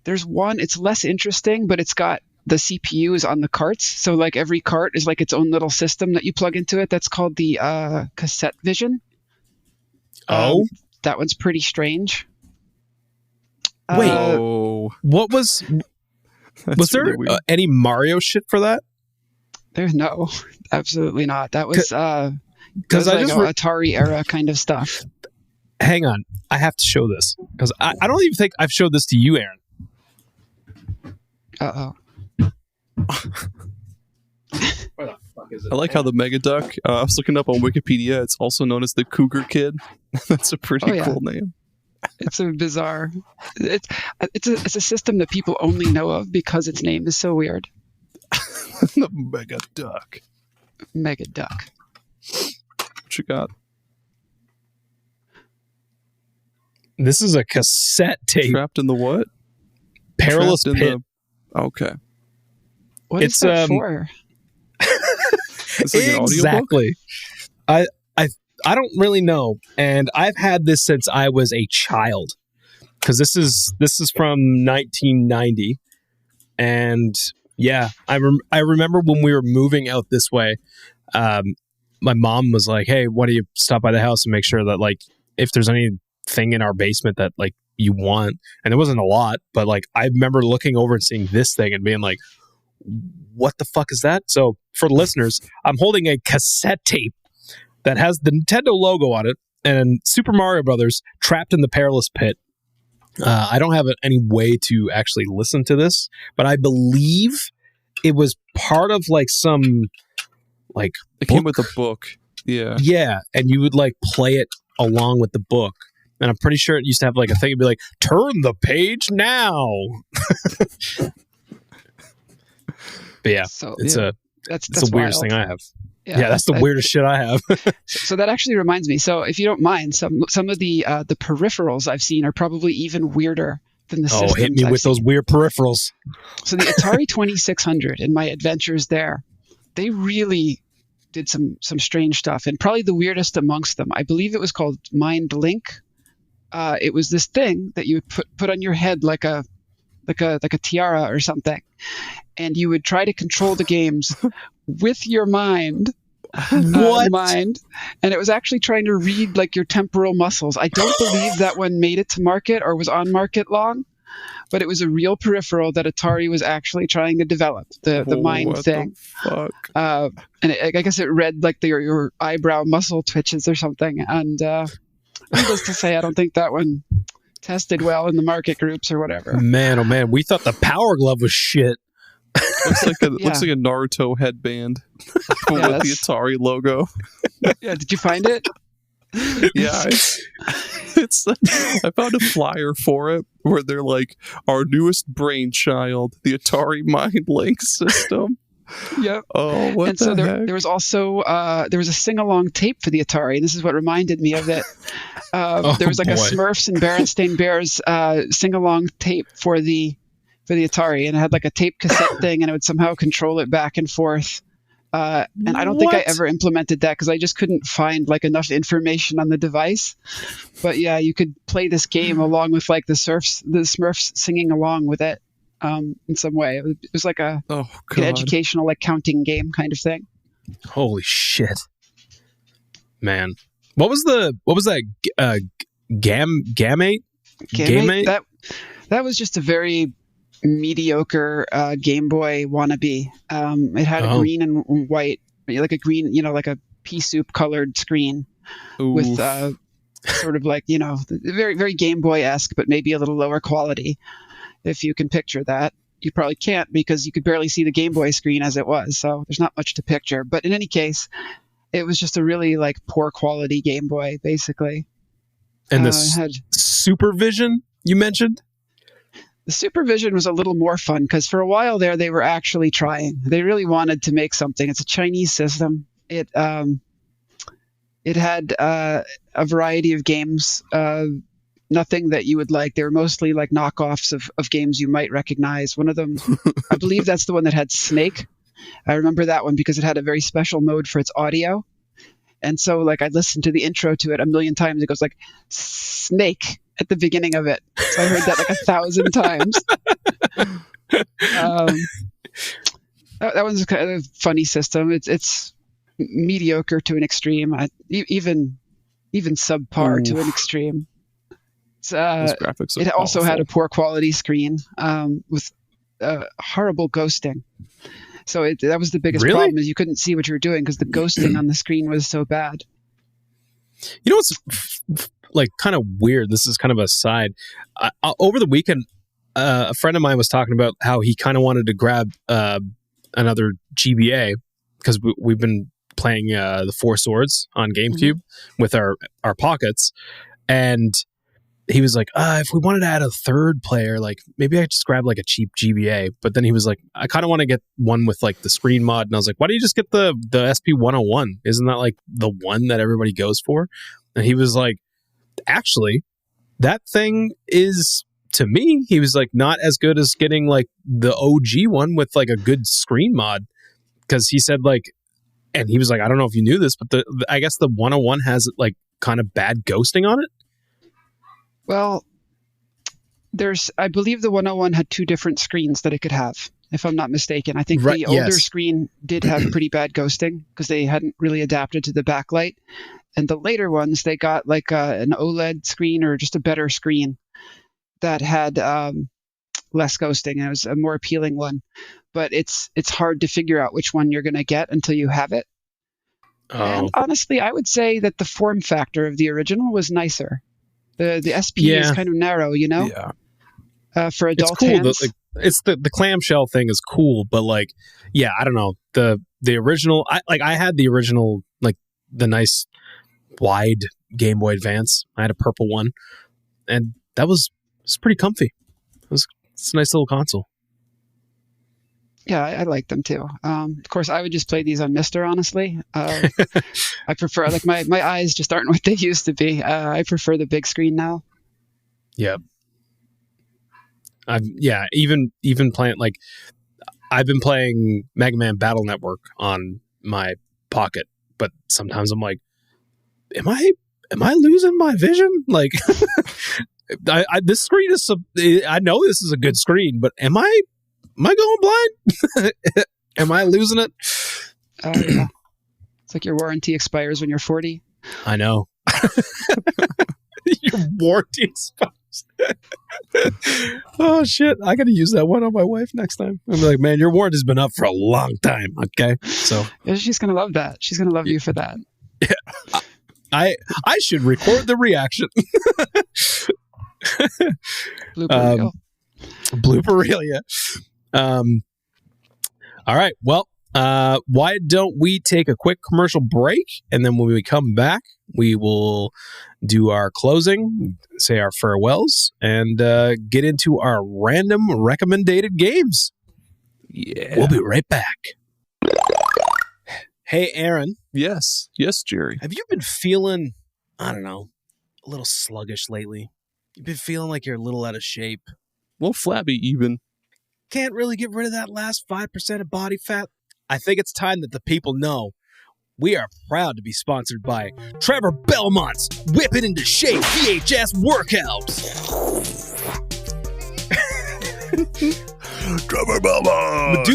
There's one, it's less interesting, but it's got the CPUs on the carts. So like every cart is like its own little system that you plug into it. That's called the Cassette Vision. That one's pretty strange. Wait, what was there really any Mario shit for that? There's no, absolutely not. That was because like Atari era kind of stuff. Hang on, I have to show this because I don't even think I've showed this to you, Aaron. Uh-oh. Where the fuck is it? I like how the Mega Duck, I was looking up on Wikipedia, it's also known as the Cougar Kid. That's a pretty cool name. It's a bizarre. It's a system that people only know of because its name is so weird. The Mega Duck. Mega Duck. What you got? This is a cassette tape. Trapped in the what? Perilous Trapped Pit. Okay. What is that for? It's like an audiobook? Exactly. I don't really know, and I've had this since I was a child because this is from 1990, and yeah, I remember when we were moving out this way, my mom was like, "Hey, why don't you stop by the house and make sure that like if there's anything in our basement that like you want," and there wasn't a lot, but like I remember looking over and seeing this thing and being like, "What the fuck is that?" So for the listeners, I'm holding a cassette tape that has the Nintendo logo on it and Super Mario Brothers Trapped in the Perilous Pit. I don't have any way to actually listen to this, but I believe it was part of like some like it came with a book. Yeah, and you would like play it along with the book. And I'm pretty sure it used to have like a thing it'd be like, turn the page now. But yeah, So, it's that's the weirdest wild. thing I have. Yeah, that's the weirdest shit I have. So that actually reminds me. So if you don't mind, some of the peripherals I've seen are probably even weirder than the systems. Oh, hit me I've with seen. those weird peripherals. So the Atari 2600 in my adventures there, they really did some strange stuff, and probably the weirdest amongst them, I believe it was called Mind Link. It was this thing that you would put on your head like a tiara or something, and you would try to control the games with your mind. Mind, and it was actually trying to read like your temporal muscles. I don't believe that one made it to market or was on market long, but it was a real peripheral that Atari was actually trying to develop, the mind thing. The fuck? And I guess it read like your eyebrow muscle twitches or something. And needless to say, I don't think that one tested well in the market groups or whatever. Man, oh man, we thought the Power Glove was shit. Looks like a Naruto headband with the Atari logo. Yeah, did you find it? Yeah, it's I found a flyer for it where they're like, our newest brainchild, the Atari Mind Link system. Yep. Oh, what and the so heck? there was also there was a sing-along tape for the Atari, and this is what reminded me of it. There was like a Smurfs and Berenstain Bears sing-along tape for the Atari, and it had like a tape cassette thing, and it would somehow control it back and forth. And I don't think I ever implemented that because I just couldn't find like enough information on the device. But yeah, you could play this game along with like the Smurfs singing along with it in some way. It was like an educational like counting game kind of thing. Holy shit, man! What was that? Gamate? That was just a very mediocre Game Boy wannabe. It had a green and white, like a green, like a pea soup colored screen, with Oof. sort of like, very, very Game Boy-esque, but maybe a little lower quality, if you can picture that. You probably can't because you could barely see the Game Boy screen as it was, so there's not much to picture. But in any case, it was just a really like poor quality Game Boy, basically. And the Supervision you mentioned? The Supervision was a little more fun because for a while there, they were actually trying. They really wanted to make something. It's a Chinese system. It had a variety of games, nothing that you would like. They were mostly like knockoffs of games you might recognize. One of them, I believe that's the one that had Snake. I remember that one because it had a very special mode for its audio. And so like I listened to the intro to it a million times. It goes like Snake at the beginning of it. So I heard that like 1,000 times. That one's kind of a funny system. It's mediocre to an extreme, even subpar to an extreme. Those graphics It also awful. had a poor quality screen with horrible ghosting. So that was the biggest Really? problem, is you couldn't see what you were doing because the ghosting on the screen was so bad. You know what's like kind of weird? This is kind of a side. Over the weekend, a friend of mine was talking about how he kind of wanted to grab another GBA because we've been playing the Four Swords on GameCube with our pockets, and he was like, if we wanted to add a third player, like maybe I just grab like a cheap GBA. But then he was like, I kind of want to get one with like the screen mod. And I was like, why don't you just get the SP101? Isn't that like the one that everybody goes for? And he was like, actually, that thing is, to me, he was like, not as good as getting like the OG one with like a good screen mod. Because he said like, and he was like, I don't know if you knew this, but I guess the 101 has like kind of bad ghosting on it. Well, I believe the 101 had 2 different screens that it could have, if I'm not mistaken. I think the older screen did have pretty bad ghosting because they hadn't really adapted to the backlight. And the later ones, they got like an OLED screen or just a better screen that had less ghosting. And it was a more appealing one. But it's hard to figure out which one you're going to get until you have it. Oh. And honestly, I would say that the form factor of the original was nicer. The SP is kind of narrow, for adult hands. It's the clamshell thing is cool, but like, yeah, I don't know. The original, I had the original, like the nice wide Game Boy Advance. I had a purple one, and it's pretty comfy. It's a nice little console. Yeah, I like them too. Of course, I would just play these on MiSTer, honestly. I prefer, like, my eyes just aren't what they used to be. I prefer the big screen now. Yeah. Even playing, like, I've been playing Mega Man Battle Network on my pocket, but sometimes I'm like, am I losing my vision? Like, this screen is, I know this is a good screen, but am I going blind? Am I losing it? Yeah. It's like your warranty expires when you're 40. I know. Your warranty expires. Oh, shit. I got to use that one on my wife next time. I'm like, man, your warranty's been up for a long time. Okay. So yeah, she's going to love that. She's going to love you for that. Yeah. I should record the reaction. Blooper reel. Blooper reel, yeah. All right. Well, why don't we take a quick commercial break, and then when we come back, we will do our closing, say our farewells, and get into our random recommended games. Yeah. We'll be right back. Hey, Aaron. Yes, Jerry. Have you been feeling, I don't know, a little sluggish lately? You've been feeling like you're a little out of shape. A little flabby even. Can't really get rid of that last 5% of body fat? I think it's time that the people know. We are proud to be sponsored by Trevor Belmont's Whip It Into Shape VHS Workouts. Trevor Belmont!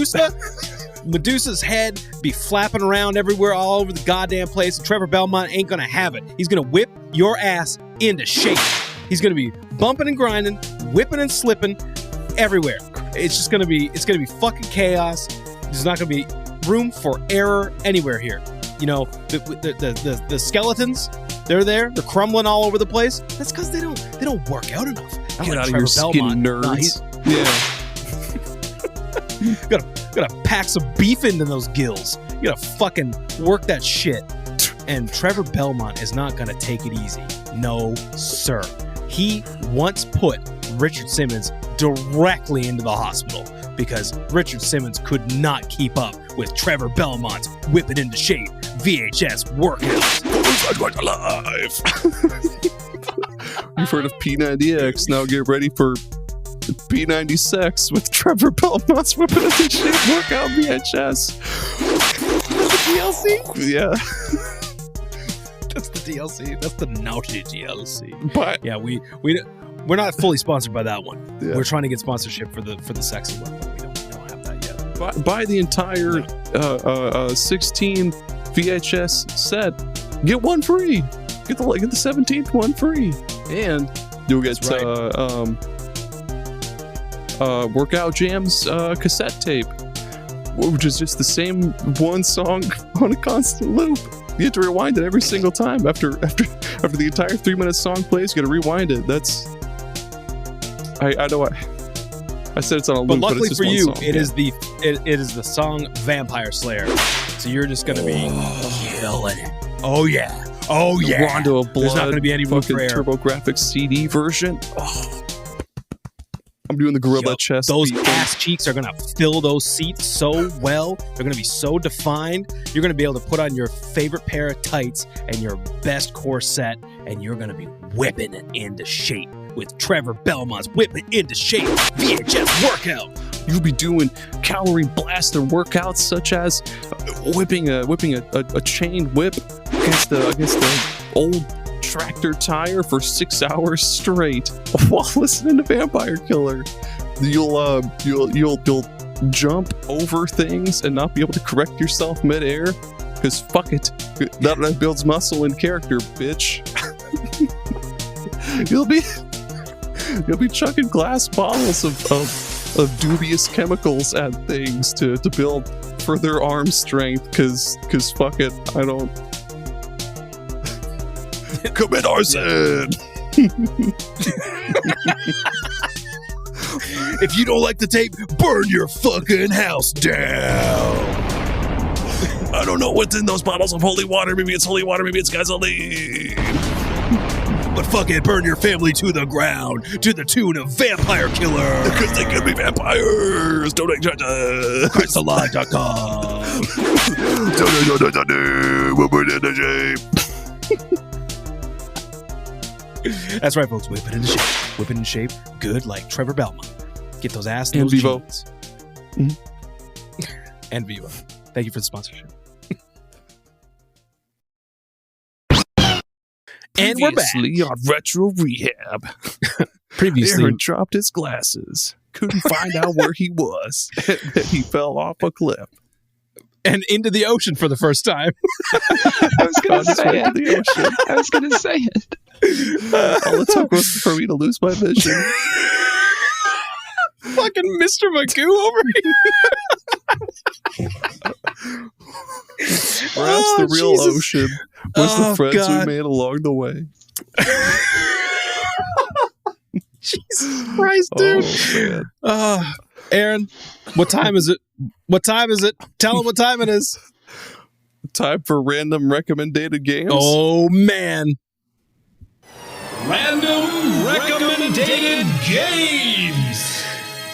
Medusa's head be flapping around everywhere, all over the goddamn place, and Trevor Belmont ain't gonna have it. He's gonna whip your ass into shape. He's gonna be bumping and grinding, whipping and slipping everywhere. It's gonna be fucking chaos. There's not gonna be room for error anywhere here. the skeletons, they're there, they're crumbling all over the place. That's because they don't work out enough. Get out of here, skinny nerds. Gotta pack some beef into those gills. You gotta fucking work that shit. And Trevor Belmont is not gonna take it easy. No, sir. He once put Richard Simmons directly into the hospital because Richard Simmons could not keep up with Trevor Belmont's whip it into shape VHS workout. Alive. You've heard of P90X. Now get ready for P90 Sex with Trevor Belmont's whip it into shape workout VHS. DLC? Yeah. That's the DLC. That's the naughty DLC. But yeah, we're not fully sponsored by that one. Yeah. We're trying to get sponsorship for the sexy one, but we don't have that yet. buy the entire 16 VHS set. Get one free. Get the 17th one free, and you'll get Workout Jams cassette tape, which is just the same one song on a constant loop. You have to rewind it every single time. After the entire 3-minute song plays, you got to rewind it. That's I know I said it's on a loop, but luckily it's just for you, song. it is the song Vampire Slayer. So you're just gonna be killing it. Oh yeah. Rondo of Blood. There's not gonna be any room fucking for error. TurboGrafx CD version. Oh. I'm doing the gorilla chest. Those beat. ass cheeks are going to fill those seats so well. They're going to be so defined. You're going to be able to put on your favorite pair of tights and your best corset, and you're going to be whipping it into shape with Trevor Belmont's Whip It Into Shape VHS workout. You'll be doing calorie blaster workouts such as whipping a chain whip against the old tractor tire for 6 hours straight while listening to Vampire Killer. You'll jump over things and not be able to correct yourself midair because fuck it, that builds muscle and character, bitch. You'll be chucking glass bottles of dubious chemicals at things to build further arm strength because fuck it, I don't commit arson. If you don't like the tape, burn your fucking house down. I don't know what's in those bottles of holy water. Maybe it's holy water, maybe it's gasoline. But fuck it, burn your family to the ground to the tune of Vampire Killer. Because they could be vampires. Donate ChristAlive.com. We'll put it in the shape. That's right, folks. Whip it into shape. Whip it into shape. Good, like Trevor Belmont. Get those ass and those Vivo. jeans. And Vivo. Thank you for the sponsorship. And we're back. Previously on Retro Rehab. Previously, Aaron dropped his glasses. Couldn't find out where he was. And then he fell off a cliff. and into the ocean for the first time. I was going to say it. The ocean. I was going to say it. All it took was for me to lose my vision. Fucking Mr. Magoo over here. Perhaps the real Jesus. ocean was the friends God. we made along the way. Jesus Christ, dude. Oh, man. Aaron, what time is it? What time is it? Tell him what time it is. Time for random recommended games. Oh, man. Random recommended games.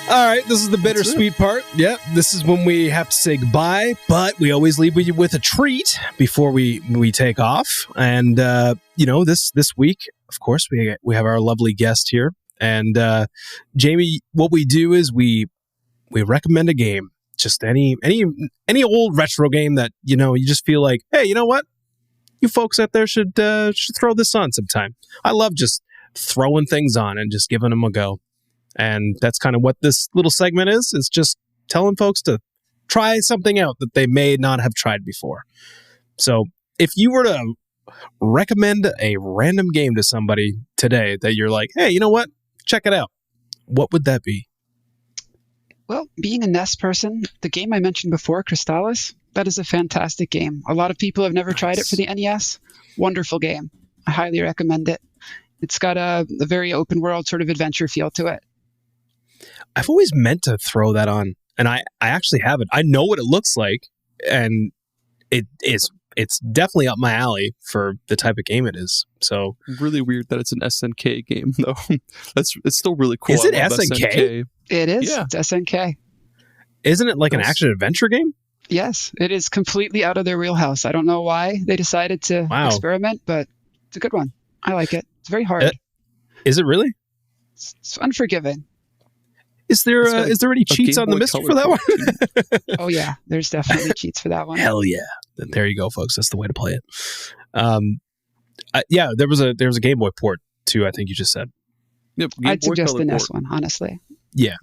All right, this is the bittersweet part. Yep, this is when we have to say goodbye, but we always leave you with a treat before we take off. And this week, of course, we have our lovely guest here. And Jamie, what we do is we recommend a game, just any old retro game that you just feel like, hey, you know what, you folks out there should throw this on sometime. I love just throwing things on and just giving them a go. And that's kind of what this little segment is. It's just telling folks to try something out that they may not have tried before. So if you were to recommend a random game to somebody today that you're like, hey, you know what? Check it out. What would that be? Well, being a NES person, the game I mentioned before, Crystalis, That is a fantastic game. A lot of people have never tried it for the NES. Wonderful game. I highly recommend it. It's got a very open world sort of adventure feel to it. I've always meant to throw that on, and I actually haven't. I know what it looks like, and it's definitely up my alley for the type of game it is. So really weird that it's an SNK game though. It's still really cool. Is it SNK? It is. Yeah. It's SNK. Isn't it like an action adventure game? Yes, it is completely out of their wheelhouse. I don't know why they decided to experiment, but it's a good one. I like it. It's very hard. Is it really? It's unforgiving. Is there any cheats on the MiSTer for that one? Oh yeah, there's definitely cheats for that one. Hell yeah! There you go, folks. That's the way to play it. Yeah, there was a Game Boy port too. I think you just said. Yep. I'd suggest the NES one, honestly. Yeah.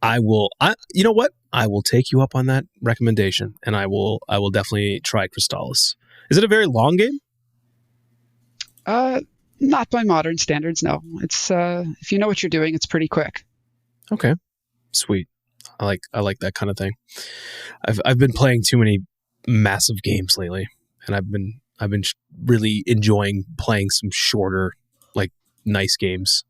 I will. You know what? I will take you up on that recommendation, and I will definitely try Crystalis. Is it a very long game? Not by modern standards, no. It's if you know what you're doing, it's pretty quick. Okay, sweet. I like that kind of thing. I've been playing too many massive games lately, and I've been really enjoying playing some shorter, like nice games.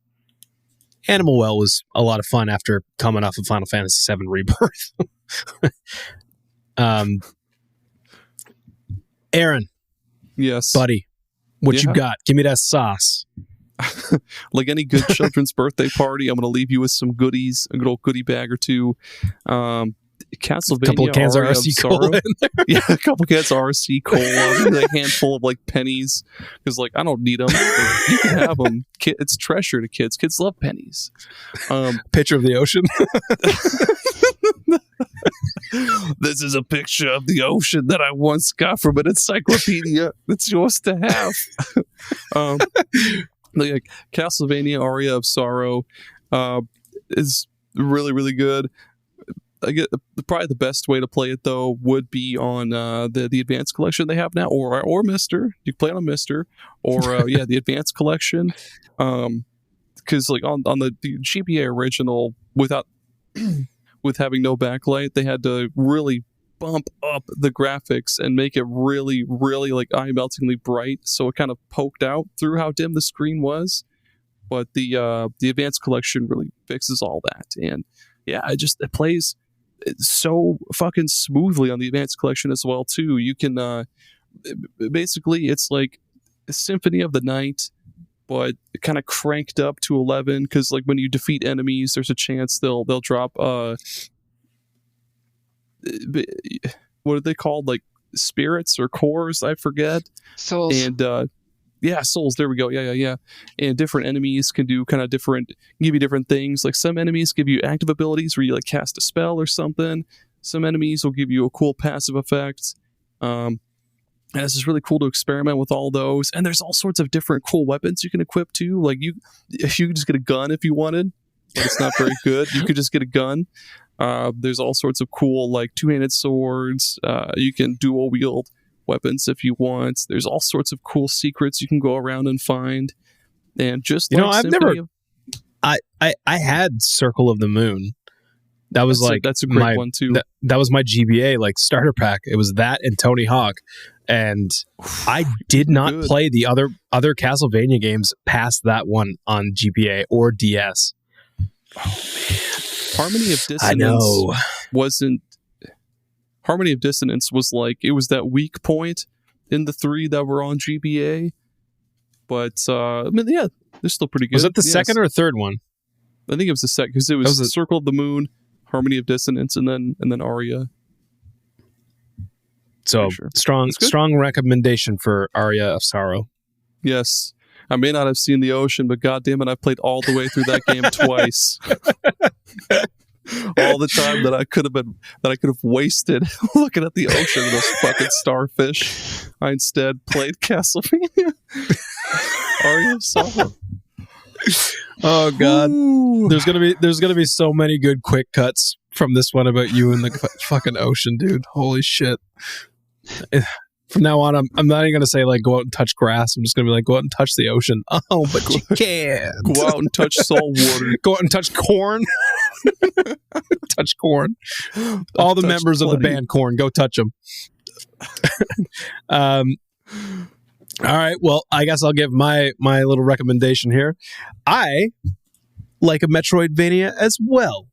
Animal Well was a lot of fun after coming off of Final Fantasy VII Rebirth. Aaron. Yes. Buddy. What you got? Give me that sauce. Like any good children's birthday party, I'm going to leave you with some goodies, a good old goodie bag or two. Castlevania, a couple of cans of RC Cola in there. Yeah, a couple cans of RC Cola, a handful of like pennies, because like I don't need them. Like, you can have them. It's treasure to kids. Kids love pennies. Picture of the ocean. This is a picture of the ocean that I once got from an encyclopedia. It's yours to have. Like Castlevania Aria of Sorrow is really, really good. I get probably the best way to play it though would be on the advanced collection they have now, or MiSTer. You can play it on MiSTer, or the advanced collection. Because like on the GBA original, without with having no backlight, they had to really bump up the graphics and make it really, really like eye-meltingly bright, so it kind of poked out through how dim the screen was. But the advanced collection really fixes all that, and yeah, it plays so fucking smoothly on the advanced collection as well too. You can basically it's like a Symphony of the Night, but kind of cranked up to 11, because like when you defeat enemies, there's a chance they'll drop what are they called, like spirits or cores, I forget. Souls. And souls, there we go. Yeah. And different enemies can do kind of give you different things. Like some enemies give you active abilities where you like cast a spell or something. Some enemies will give you a cool passive effect. And it's just really cool to experiment with all those. And there's all sorts of different cool weapons you can equip too. Like you could just get a gun if you wanted, but it's not very good. You could just get a gun. There's all sorts of cool like two-handed swords. You can dual wield weapons if you want. There's all sorts of cool secrets you can go around and find. And just I had Circle of the Moon. That was that's a great one too. That was my GBA like starter pack. It was that and Tony Hawk, and I did not play the other Castlevania games past that one on GBA or DS. Oh man, Harmony of Dissonance was like, it was that weak point in the three that were on GBA, but I mean, yeah, they're still pretty good. Was it the second or third one? I think it was the second, because it was the Circle of the Moon, Harmony of Dissonance, and then Aria. So strong recommendation for Aria of Sorrow. Yes, I may not have seen the ocean, but goddamn it, I played all the way through that game twice. All the time that I could have wasted looking at the ocean with those fucking starfish. I instead played Castlevania. Aria of Sorrow. Oh god. Ooh. There's gonna be so many good quick cuts from this one about you in the fucking ocean, dude. Holy shit. From now on, I'm not even gonna say like go out and touch grass. I'm just gonna be like, go out and touch the ocean. Oh, but you can't. Go out and touch salt water. Go out and touch corn. Touch Korn. All the members of the band Korn, go touch them. All right. Well, I guess I'll give my little recommendation here. I like a Metroidvania as well.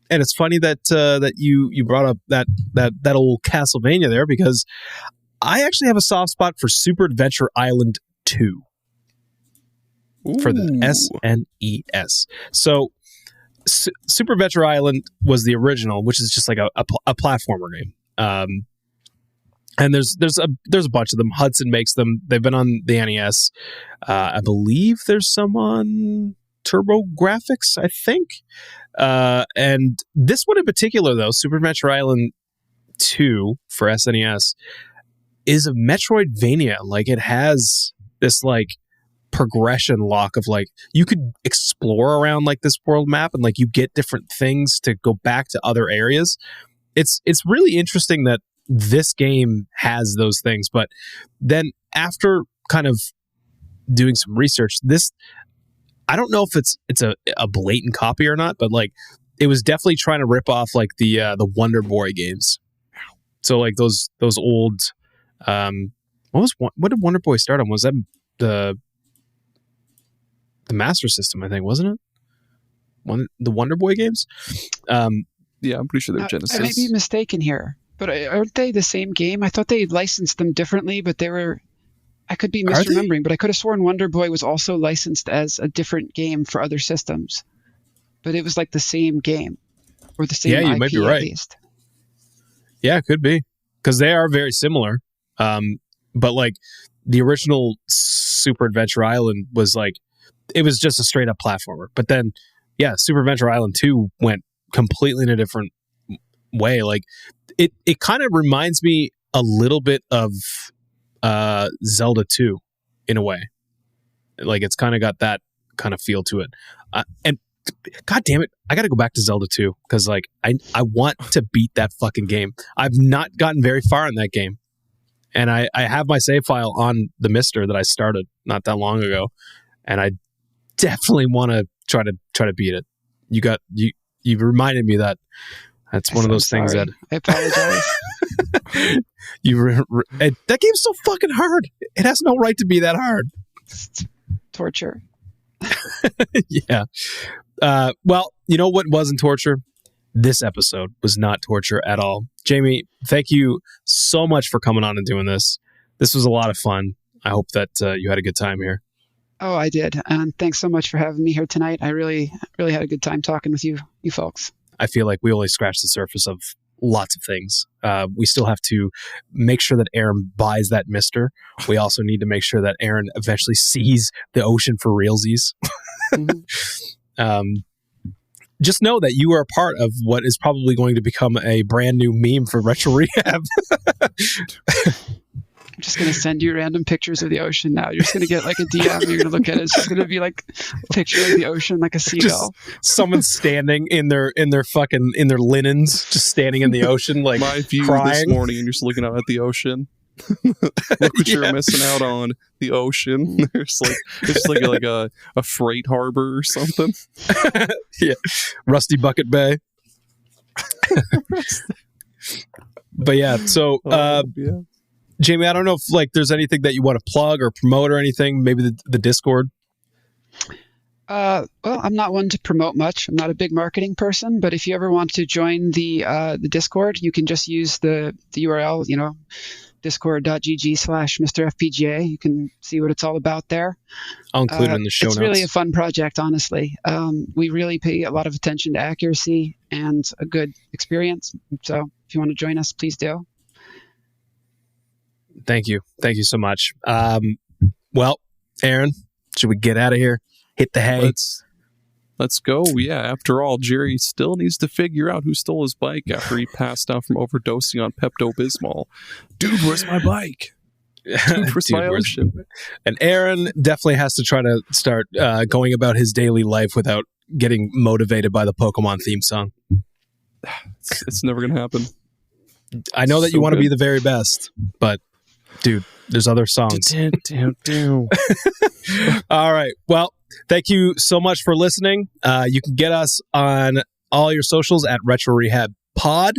And it's funny that you brought up that old Castlevania there, because I actually have a soft spot for Super Adventure Island 2. Ooh. For the SNES. So Super Adventure Island was the original, which is just like a platformer game. And there's a bunch of them. Hudson makes them. They've been on the NES. I believe there's some on TurboGrafx, I think. And this one in particular, though, Super Adventure Island 2 for SNES, is a Metroidvania. Like, it has this like progression lock of like, you could explore around like this world map, and like you get different things to go back to other areas. It's really interesting that this game has those things. But then after kind of doing some research, this, I don't know if it's a blatant copy or not, but like it was definitely trying to rip off like the Wonder Boy games. So like those old what did Wonder Boy start on? Was that the Master System, I think, wasn't it? The Wonder Boy games? Yeah, I'm pretty sure they're Genesis. I may be mistaken here, but aren't they the same game? I thought they licensed them differently, but they were... I could be misremembering, but I could have sworn Wonder Boy was also licensed as a different game for other systems. But it was like the same game, or the same IP, you might be right. At least. Yeah, it could be, because they are very similar. But like the original Super Adventure Island was like, it was just a straight up platformer. But then, yeah, Super Adventure Island 2 went completely in a different way. Like it kind of reminds me a little bit of Zelda 2 in a way. Like it's kind of got that kind of feel to it. And God damn it, I got to go back to Zelda 2 because like I want to beat that fucking game. I've not gotten very far in that game. And I have my save file on the MiSTer that I started not that long ago, and I definitely want to try to beat it. You reminded me that that's one of those things that I apologize. That game's so fucking hard. It has no right to be that hard. It's torture. Yeah. Well, you know what wasn't torture? This episode was not torture at all. Jamie, thank you so much for coming on and doing this. This was a lot of fun. I hope that you had a good time here. Oh, I did. And thanks so much for having me here tonight. I really, really had a good time talking with you folks. I feel like we only scratched the surface of lots of things. We still have to make sure that Aaron buys that MiSTer. We also need to make sure that Aaron eventually sees the ocean for realsies. Mm-hmm. Just know that you are a part of what is probably going to become a brand new meme for Retro Rehab. I'm just going to send you random pictures of the ocean now. You're just going to get like a DM. You're going to look at it. It's just going to be like a picture of the ocean, like a seagull. Just someone standing in their linens, just standing in the ocean, like my view crying. This morning, and you're just looking out at the ocean. Look what you're missing out on, the ocean. There's like it's like a freight harbor or something. Yeah, Rusty Bucket Bay. But yeah, so yeah. Jamie, I don't know if like there's anything that you want to plug or promote or anything. Maybe the Discord. Well, I'm not one to promote much. I'm not a big marketing person, but if you ever want to join the Discord, you can just use the URL, discord.gg/MrFPGA. You can see what it's all about there. I'll include it in the show notes. It's really a fun project, honestly. We really pay a lot of attention to accuracy and a good experience. So if you want to join us, please do. Thank you. Thank you so much. Well, Aaron, should we get out of here? Hit the hay. Let's go. Yeah, after all, Jerry still needs to figure out who stole his bike after he passed out from overdosing on Pepto-Bismol. Dude, where's my bike? Dude, where's my ocean? And Aaron definitely has to try to start going about his daily life without getting motivated by the Pokemon theme song. It's never going to happen. I know that you want to be the very best, but dude, there's other songs. All right. Well, thank you so much for listening. You can get us on all your socials at Retro Rehab Pod.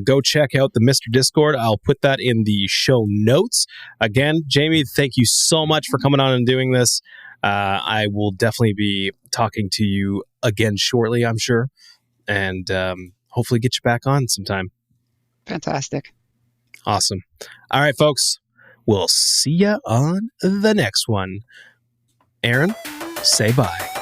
Go check out the MiSTer Discord. I'll put that in the show notes. Again, Jamie, thank you so much for coming on and doing this. I will definitely be talking to you again shortly, I'm sure, and hopefully get you back on sometime. Fantastic. Awesome. All right, folks. We'll see you on the next one. Aaron, say bye.